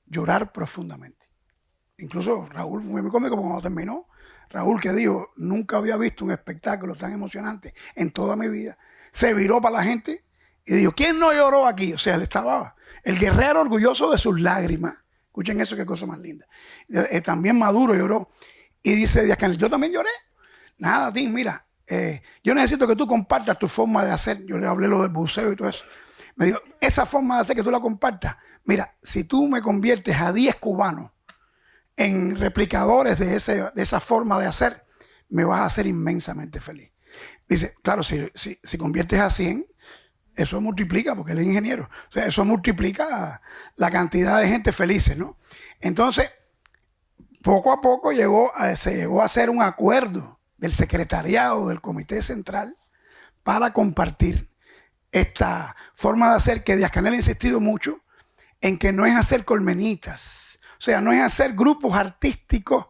llorar profundamente. Incluso Raúl fue muy cómico cuando terminó. Raúl, que dijo, nunca había visto un espectáculo tan emocionante en toda mi vida. Se viró para la gente y dijo, ¿quién no lloró aquí? O sea, él estaba el guerrero orgulloso de sus lágrimas. Escuchen eso, qué cosa más linda. También Maduro lloró. Y dice Díaz-Canel, yo también lloré. Nada, Tim, mira, yo necesito que tú compartas tu forma de hacer. Yo le hablé lo del buceo y todo eso. Me dijo, esa forma de hacer que tú la compartas. Mira, si tú me conviertes a 10 cubanos en replicadores de esa forma de hacer, me vas a hacer inmensamente feliz. Dice, claro, si conviertes a 100, eso multiplica, porque él es ingeniero. O sea, eso multiplica la cantidad de gente felices, ¿no? Entonces, poco a poco se llegó a hacer un acuerdo del secretariado del Comité Central para compartir esta forma de hacer que Díaz-Canel ha insistido mucho en que no es hacer colmenitas, o sea, no es hacer grupos artísticos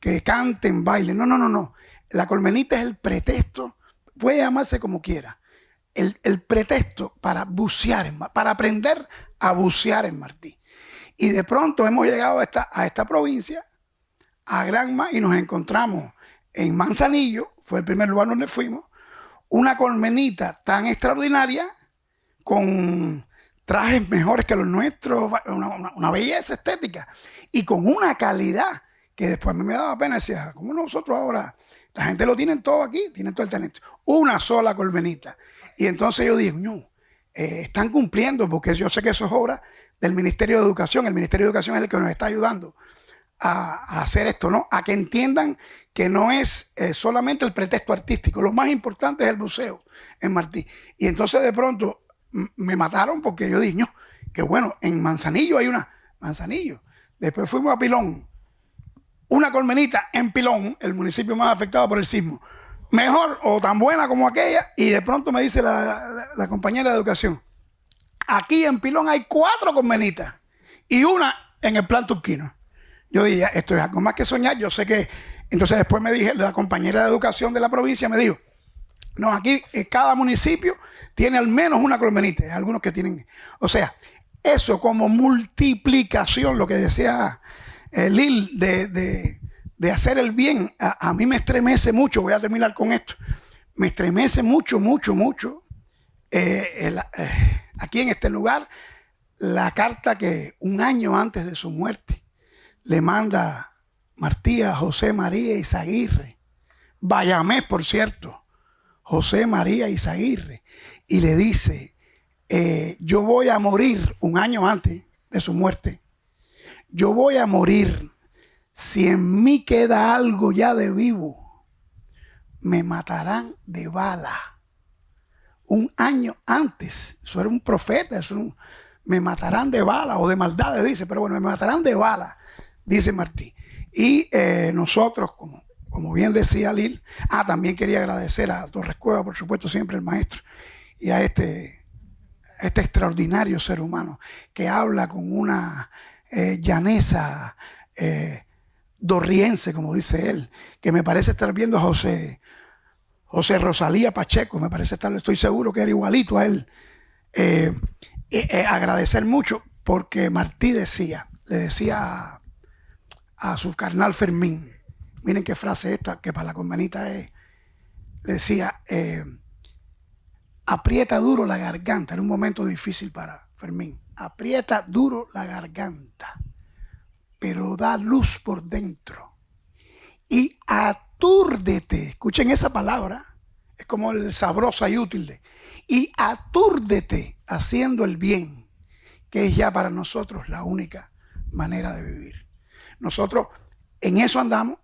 que canten, bailen, no. La colmenita es el pretexto, puede llamarse como quiera, el pretexto para bucear, para aprender a bucear en Martí. Y de pronto hemos llegado a esta provincia, a Granma, y nos encontramos en Manzanillo, fue el primer lugar donde fuimos, una colmenita tan extraordinaria, con trajes mejores que los nuestros, una belleza estética, y con una calidad que después a mí me daba pena, decía, ¿cómo nosotros ahora? La gente lo tienen todo aquí, tienen todo el talento. Una sola colmenita. Y entonces yo dije, no, están cumpliendo, porque yo sé que eso es obra del Ministerio de Educación. El Ministerio de Educación es el que nos está ayudando a hacer esto, ¿no? A que entiendan que no es solamente el pretexto artístico. Lo más importante es el buceo en Martí. Y entonces de pronto me mataron porque yo dije, no, que bueno, en Manzanillo hay una... Manzanillo. Después fuimos a Pilón. Una colmenita en Pilón, el municipio más afectado por el sismo. Mejor o tan buena como aquella. Y de pronto me dice la compañera de educación, aquí en Pilón hay 4 colmenitas y una en el plan turquino. Yo dije, esto es algo más que soñar. Yo sé que... Entonces después me dije, la compañera de educación de la provincia me dijo, no, aquí cada municipio tiene al menos una colmenita. Hay algunos que tienen... O sea, eso como multiplicación, lo que decía Lil, de hacer el bien, a mí me estremece mucho. Voy a terminar con esto. Me estremece mucho, mucho, mucho aquí en este lugar la carta que un año antes de su muerte le manda Martí a José María Izaguirre, Bayamés, por cierto, José María Izaguirre, y le dice, yo voy a morir un año antes de su muerte, yo voy a morir, si en mí queda algo ya de vivo, me matarán de bala. Un año antes, eso era un profeta, me matarán de bala o de maldades, dice, pero bueno, me matarán de bala, dice Martí. Y nosotros, como bien decía Lil, también quería agradecer a Torres Cueva, por supuesto, siempre el maestro, y a este extraordinario ser humano que habla con una llaneza dorriense, como dice él, que me parece estar viendo a José Rosalía Pacheco, me parece estar, estoy seguro que era igualito a él. Agradecer mucho porque Martí le decía a su carnal Fermín, miren qué frase esta, que para la colmenita es, le decía, aprieta duro la garganta, era un momento difícil para Fermín, aprieta duro la garganta, pero da luz por dentro y atúrdete, escuchen esa palabra, es como el sabrosa y útil y atúrdete haciendo el bien, que es ya para nosotros la única manera de vivir. Nosotros en eso andamos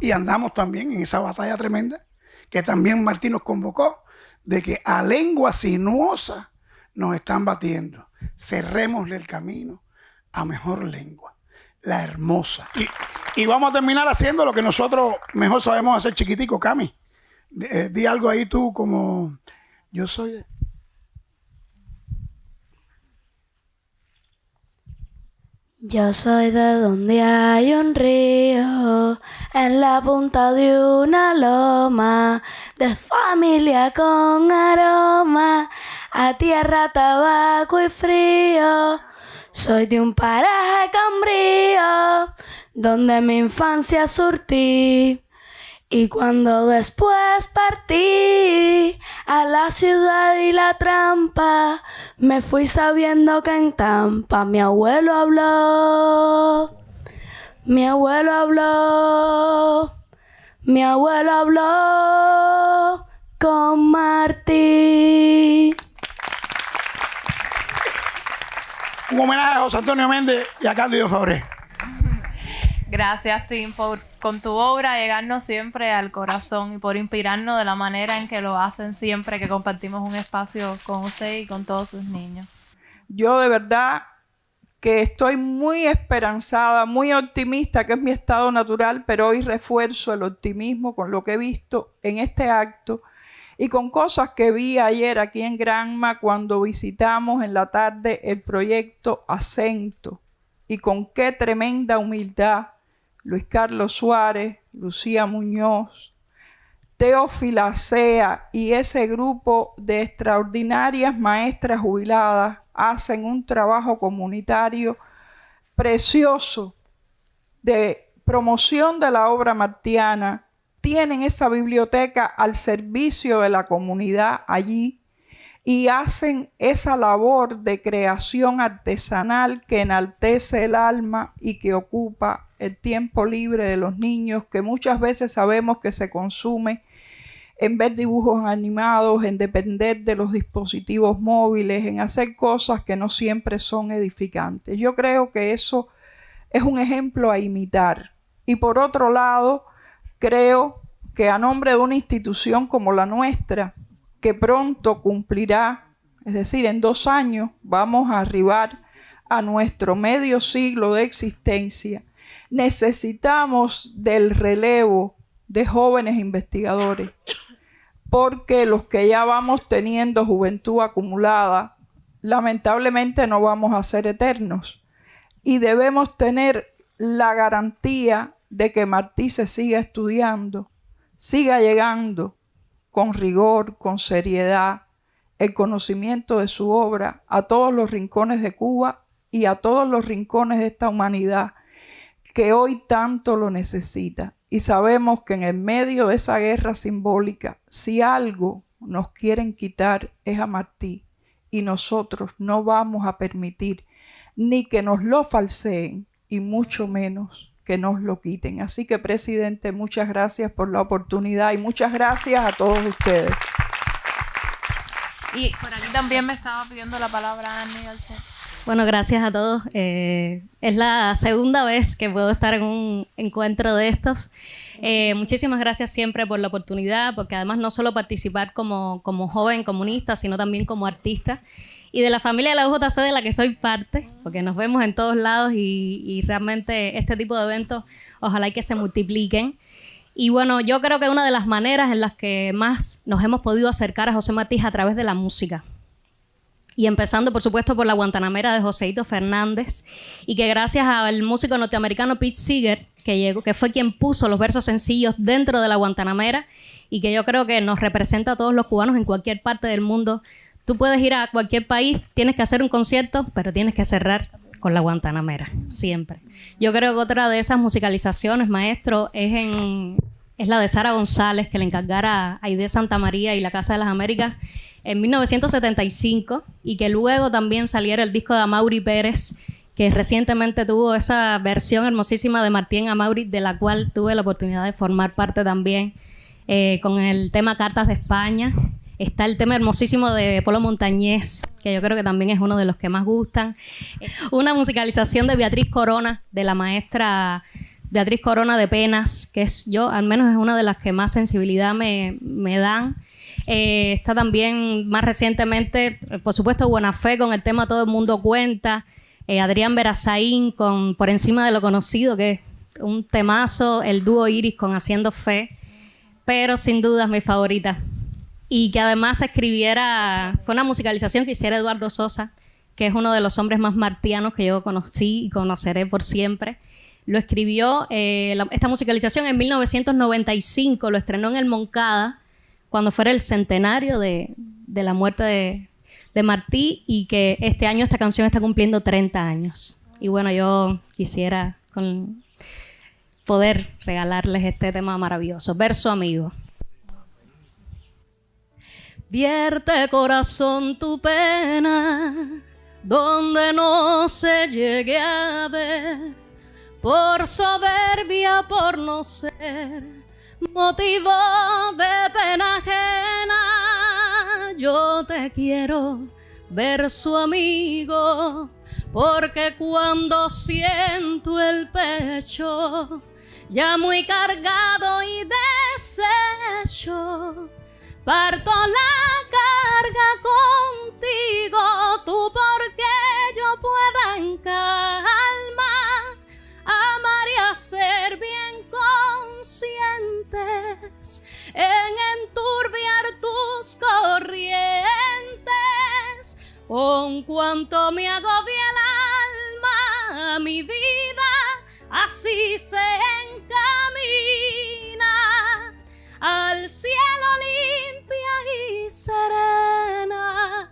y andamos también en esa batalla tremenda que también Martí nos convocó, de que a lengua sinuosa nos están batiendo. Cerrémosle el camino a mejor lengua, la hermosa. Y vamos a terminar haciendo lo que nosotros mejor sabemos hacer, chiquitico. Cami, di algo ahí tú como yo soy... Yo soy de donde hay un río, en la punta de una loma, de familia con aroma, a tierra, tabaco y frío. Soy de un paraje cambrío, donde mi infancia surtí. Y cuando después partí a la ciudad y la trampa, me fui sabiendo que en Tampa mi abuelo habló, mi abuelo habló, mi abuelo habló con Martí. Un homenaje a José Antonio Méndez y a Cándido Fabré. Gracias, Tim, con tu obra llegarnos siempre al corazón y por inspirarnos de la manera en que lo hacen siempre que compartimos un espacio con usted y con todos sus niños. Yo de verdad que estoy muy esperanzada, muy optimista, que es mi estado natural, pero hoy refuerzo el optimismo con lo que he visto en este acto y con cosas que vi ayer aquí en Granma cuando visitamos en la tarde el proyecto Acento, y con qué tremenda humildad Luis Carlos Suárez, Lucía Muñoz, Teófila Sea y ese grupo de extraordinarias maestras jubiladas hacen un trabajo comunitario precioso de promoción de la obra martiana. Tienen esa biblioteca al servicio de la comunidad allí y hacen esa labor de creación artesanal que enaltece el alma y que ocupa el tiempo libre de los niños, que muchas veces sabemos que se consume en ver dibujos animados, en depender de los dispositivos móviles, en hacer cosas que no siempre son edificantes. Yo creo que eso es un ejemplo a imitar. Y por otro lado, creo que a nombre de una institución como la nuestra, que pronto cumplirá, es decir, en 2 años vamos a arribar a nuestro medio siglo de existencia, necesitamos del relevo de jóvenes investigadores, porque los que ya vamos teniendo juventud acumulada, lamentablemente no vamos a ser eternos, y debemos tener la garantía de que Martí se siga estudiando, siga llegando con rigor, con seriedad, el conocimiento de su obra a todos los rincones de Cuba y a todos los rincones de esta humanidad que hoy tanto lo necesita. Y sabemos que en el medio de esa guerra simbólica, si algo nos quieren quitar es a Martí, y nosotros no vamos a permitir ni que nos lo falseen y mucho menos que nos lo quiten. Así que, presidente, muchas gracias por la oportunidad y muchas gracias a todos ustedes. Y por aquí también me estaba pidiendo la palabra Annie García. Bueno, gracias a todos. Es la segunda vez que puedo estar en un encuentro de estos. Muchísimas gracias siempre por la oportunidad, porque además no solo participar como joven comunista, sino también como artista. Y de la familia de la UJC de la que soy parte, porque nos vemos en todos lados y realmente este tipo de eventos ojalá y que se multipliquen. Y bueno, yo creo que una de las maneras en las que más nos hemos podido acercar a José Martí es a través de la música. Y empezando, por supuesto, por la Guantanamera de Joséito Fernández, y que gracias al músico norteamericano Pete Seeger, que fue quien puso los versos sencillos dentro de la Guantanamera, y que yo creo que nos representa a todos los cubanos en cualquier parte del mundo. Tú puedes ir a cualquier país, tienes que hacer un concierto, pero tienes que cerrar con la Guantanamera, siempre. Yo creo que otra de esas musicalizaciones, maestro, es la de Sara González, que le encargara a Aide Santa María y la Casa de las Américas en 1975, y que luego también saliera el disco de Amaury Pérez, que recientemente tuvo esa versión hermosísima de Martí en Amaury, de la cual tuve la oportunidad de formar parte también, con el tema Cartas de España. Está el tema hermosísimo de Polo Montañés, que yo creo que también es uno de los que más gustan. Una musicalización de Beatriz Corona, de la maestra Beatriz Corona de Penas, que al menos es una de las que más sensibilidad me dan. Está también más recientemente, por supuesto, Buena Fe con el tema Todo el Mundo Cuenta. Adrián Berazaín con Por Encima de lo Conocido, que es un temazo. El dúo Iris con Haciendo Fe. Pero sin duda es mi favorita. Y que además fue una musicalización que hiciera Eduardo Sosa, que es uno de los hombres más martianos que yo conocí y conoceré por siempre. Lo escribió, esta musicalización en 1995, lo estrenó en el Moncada, cuando fuera el centenario de la muerte de Martí, y que este año esta canción está cumpliendo 30 años. Y bueno, yo quisiera poder regalarles este tema maravilloso. Verso amigo. Vierte, corazón, tu pena donde no se llegue a ver, por soberbia, por no ser motivo de pena ajena. Yo te quiero, verso amigo, porque cuando siento el pecho ya muy cargado y deshecho, parto la carga contigo, tú porque yo pueda en calma amar y hacer bien conscientes, en enturbiar tus corrientes, con cuanto me agobia el alma, mi vida así se encamina al cielo limpia y serena,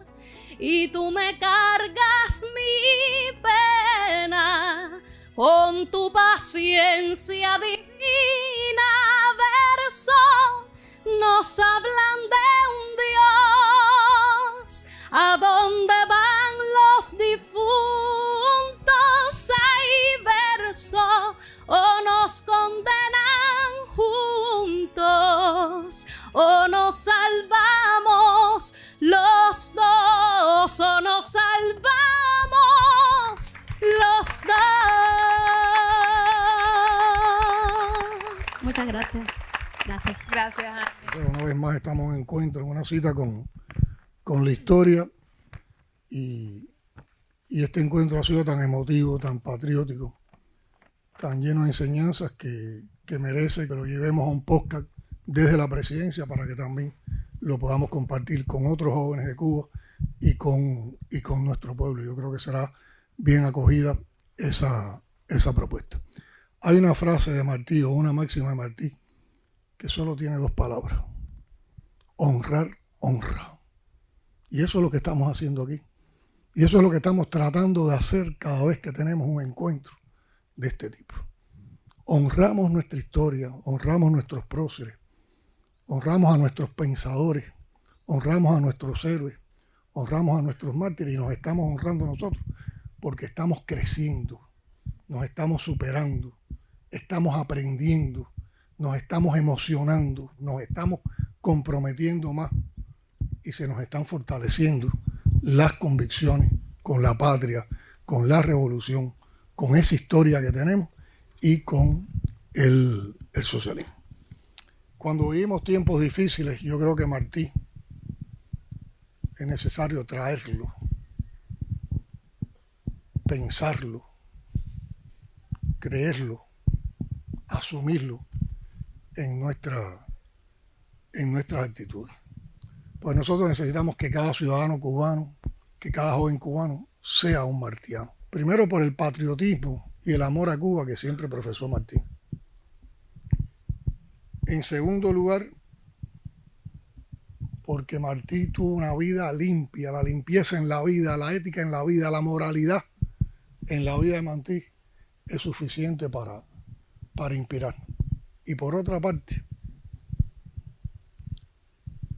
y tú me cargas mi pena con tu paciencia divina. Verso nos hablan de un Dios, a dónde van los difuntos. Hay verso o nos condenan juntos, o nos salvamos los dos, o nos salvamos los dos. Gracias. Gracias. Gracias, Annie. Bueno, una vez más estamos en encuentro, en una cita con la historia y este encuentro ha sido tan emotivo, tan patriótico, tan lleno de enseñanzas que merece que lo llevemos a un podcast desde la presidencia para que también lo podamos compartir con otros jóvenes de Cuba y con nuestro pueblo. Yo creo que será bien acogida esa propuesta. Hay una frase de Martí o una máxima de Martí que solo tiene 2 palabras: honrar, honra. Y eso es lo que estamos haciendo aquí. Y eso es lo que estamos tratando de hacer cada vez que tenemos un encuentro de este tipo. Honramos nuestra historia, honramos nuestros próceres, honramos a nuestros pensadores, honramos a nuestros héroes, honramos a nuestros mártires y nos estamos honrando nosotros porque estamos creciendo, nos estamos superando, estamos aprendiendo, nos estamos emocionando, nos estamos comprometiendo más y se nos están fortaleciendo las convicciones con la patria, con la revolución, con esa historia que tenemos y con el socialismo. Cuando vivimos tiempos difíciles, yo creo que Martí es necesario traerlo, pensarlo, creerlo, asumirlo en nuestras actitudes. Pues nosotros necesitamos que cada ciudadano cubano, que cada joven cubano sea un martiano. Primero por el patriotismo y el amor a Cuba que siempre profesó Martí. En segundo lugar, porque Martí tuvo una vida limpia, la limpieza en la vida, la ética en la vida, la moralidad en la vida de Martí es suficiente para inspirar. Y por otra parte,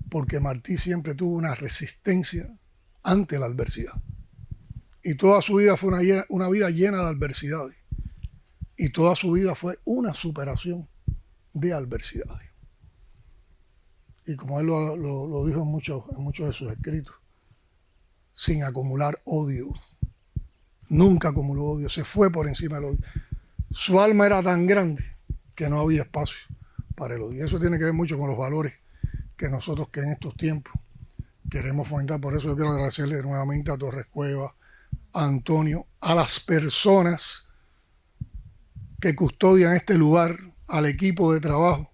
porque Martí siempre tuvo una resistencia ante la adversidad. Y toda su vida fue una vida llena de adversidades. Y toda su vida fue una superación de adversidades. Y como él lo dijo en muchos de sus escritos, sin acumular odio. Nunca acumuló odio, se fue por encima del odio. Su alma era tan grande que no había espacio para el odio. Y eso tiene que ver mucho con los valores que nosotros que en estos tiempos queremos fomentar. Por eso yo quiero agradecerle nuevamente a Torres Cuevas, a Antonio, a las personas que custodian este lugar, al equipo de trabajo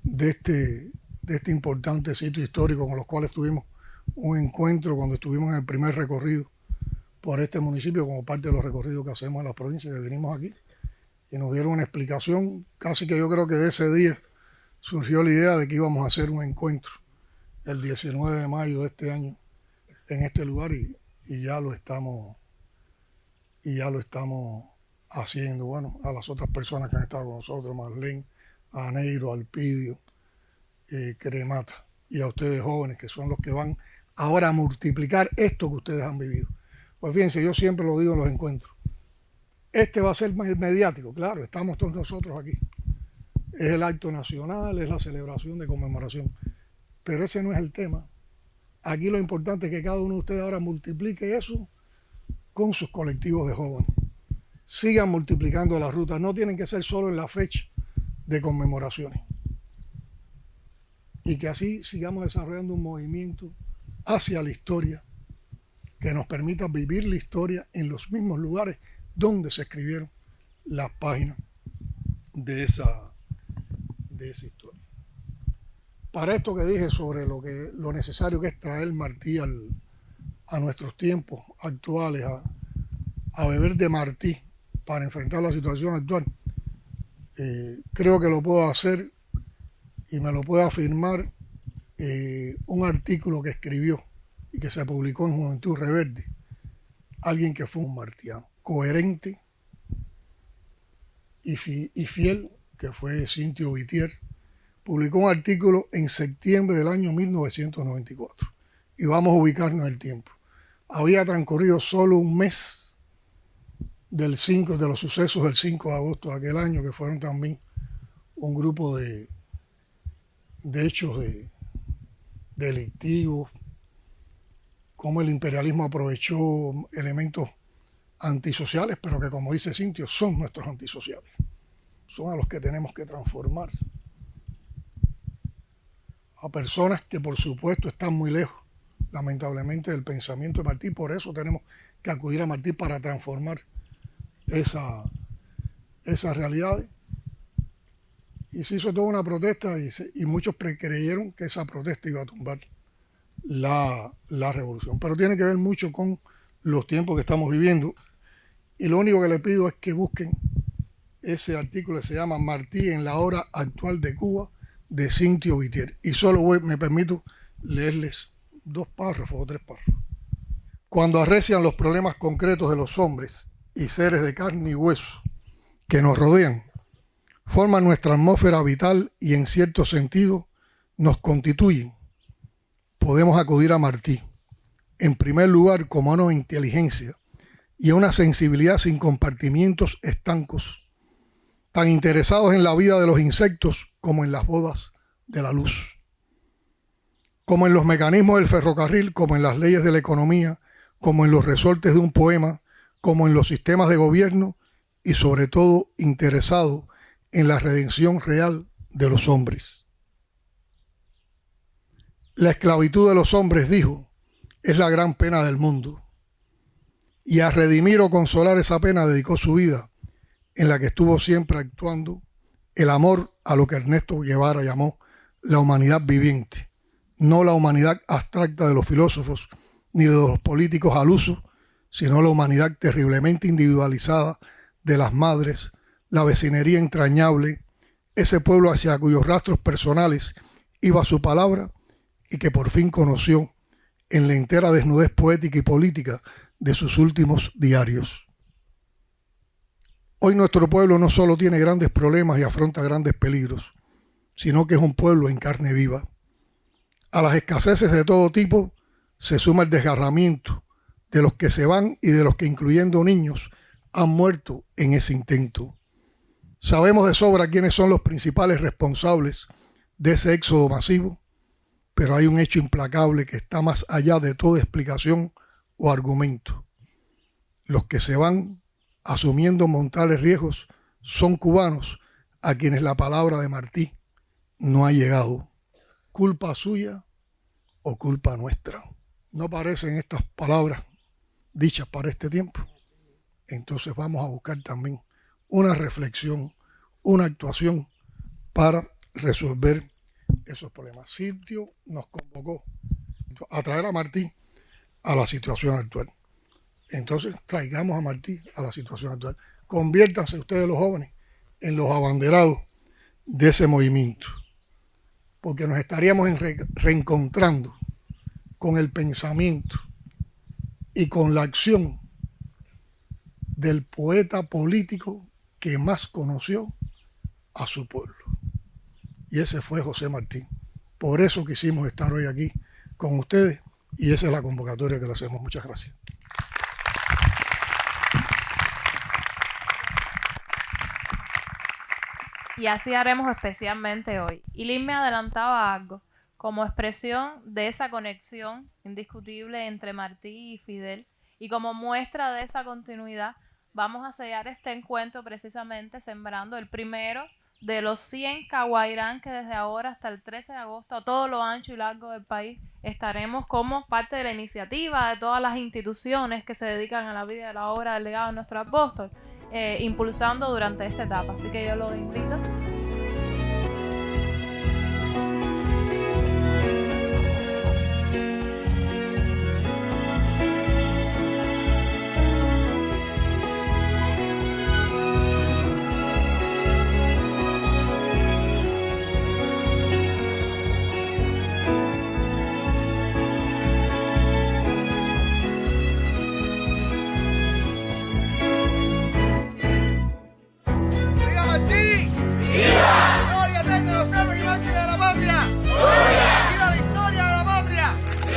de este importante sitio histórico con los cuales tuvimos un encuentro cuando estuvimos en el primer recorrido por este municipio como parte de los recorridos que hacemos en las provincias, que venimos aquí y nos dieron una explicación. Casi que yo creo que de ese día surgió la idea de que íbamos a hacer un encuentro el 19 de mayo de este año en este lugar y ya lo estamos haciendo. Bueno, a las otras personas que han estado con nosotros, Marlene, a Neiro, Alpidio, Cremata, y a ustedes jóvenes que son los que van ahora a multiplicar esto que ustedes han vivido. Pues fíjense, yo siempre lo digo en los encuentros, este va a ser mediático, claro, estamos todos nosotros aquí. Es el acto nacional, es la celebración de conmemoración. Pero ese no es el tema. Aquí lo importante es que cada uno de ustedes ahora multiplique eso con sus colectivos de jóvenes. Sigan multiplicando las rutas. No tienen que ser solo en la fecha de conmemoraciones. Y que así sigamos desarrollando un movimiento hacia la historia que nos permita vivir la historia en los mismos lugares donde se escribieron las páginas de esa historia. Para esto que dije sobre lo necesario que es traer Martí a nuestros tiempos actuales, a beber de Martí para enfrentar la situación actual, creo que lo puedo hacer y me lo puede afirmar un artículo que escribió y que se publicó en Juventud Rebelde, alguien que fue un martiano, coherente y fiel, que fue Cintio Vitier. Publicó un artículo en septiembre del año 1994 y vamos a ubicarnos en el tiempo. Había transcurrido solo un mes de los sucesos del 5 de agosto de aquel año, que fueron también un grupo de hechos delictivos, cómo el imperialismo aprovechó elementos antisociales, pero que, como dice Cintio, son nuestros antisociales. Son a los que tenemos que transformar a personas que por supuesto están muy lejos, lamentablemente, del pensamiento de Martí. Por eso tenemos que acudir a Martí para transformar esas realidades. Y se hizo toda una protesta y muchos creyeron que esa protesta iba a tumbar la revolución. Pero tiene que ver mucho con los tiempos que estamos viviendo. Y lo único que le pido es que busquen ese artículo que se llama Martí en la hora actual de Cuba, de Cintio Vitier. Y solo me permito leerles 2 párrafos o 3 párrafos. Cuando arrecian los problemas concretos de los hombres y seres de carne y hueso que nos rodean, forman nuestra atmósfera vital y en cierto sentido nos constituyen, podemos acudir a Martí, en primer lugar como a una inteligencia y a una sensibilidad sin compartimientos estancos, tan interesados en la vida de los insectos como en las bodas de la luz, como en los mecanismos del ferrocarril, como en las leyes de la economía, como en los resortes de un poema, como en los sistemas de gobierno y sobre todo interesados en la redención real de los hombres. La esclavitud de los hombres, dijo, es la gran pena del mundo. Y a redimir o consolar esa pena dedicó su vida, en la que estuvo siempre actuando el amor a lo que Ernesto Guevara llamó la humanidad viviente, no la humanidad abstracta de los filósofos ni de los políticos al uso, sino la humanidad terriblemente individualizada de las madres, la vecinería entrañable, ese pueblo hacia cuyos rastros personales iba su palabra y que por fin conoció en la entera desnudez poética y política de sus últimos diarios. Hoy nuestro pueblo no solo tiene grandes problemas y afronta grandes peligros, sino que es un pueblo en carne viva. A las escaseces de todo tipo se suma el desgarramiento de los que se van y de los que, incluyendo niños, han muerto en ese intento. Sabemos de sobra quiénes son los principales responsables de ese éxodo masivo, pero hay un hecho implacable que está más allá de toda explicación o argumento. Los que se van asumiendo mortales riesgos son cubanos a quienes la palabra de Martí no ha llegado. ¿Culpa suya o culpa nuestra? ¿No parecen estas palabras dichas para este tiempo? Entonces vamos a buscar también una reflexión, una actuación para resolver esos problemas. Cintio nos convocó a traer a Martí a la situación actual. Entonces traigamos a Martí a la situación actual. Conviértanse ustedes los jóvenes en los abanderados de ese movimiento, porque nos estaríamos reencontrando con el pensamiento y con la acción del poeta político que más conoció a su pueblo. Y ese fue José Martí. Por eso quisimos estar hoy aquí con ustedes y esa es la convocatoria que le hacemos. Muchas gracias. Y así haremos especialmente hoy. Y Lynn me adelantaba algo. Como expresión de esa conexión indiscutible entre Martí y Fidel y como muestra de esa continuidad, vamos a sellar este encuentro precisamente sembrando el primero de los 100 Caguairán que desde ahora hasta el 13 de agosto a todo lo ancho y largo del país estaremos como parte de la iniciativa de todas las instituciones que se dedican a la vida y a la obra del legado de nuestro apóstol, impulsando durante esta etapa. Así que yo lo invito.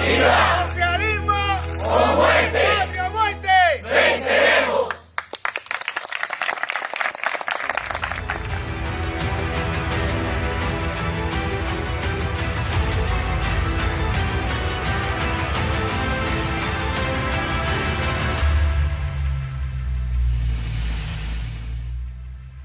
¡Viva!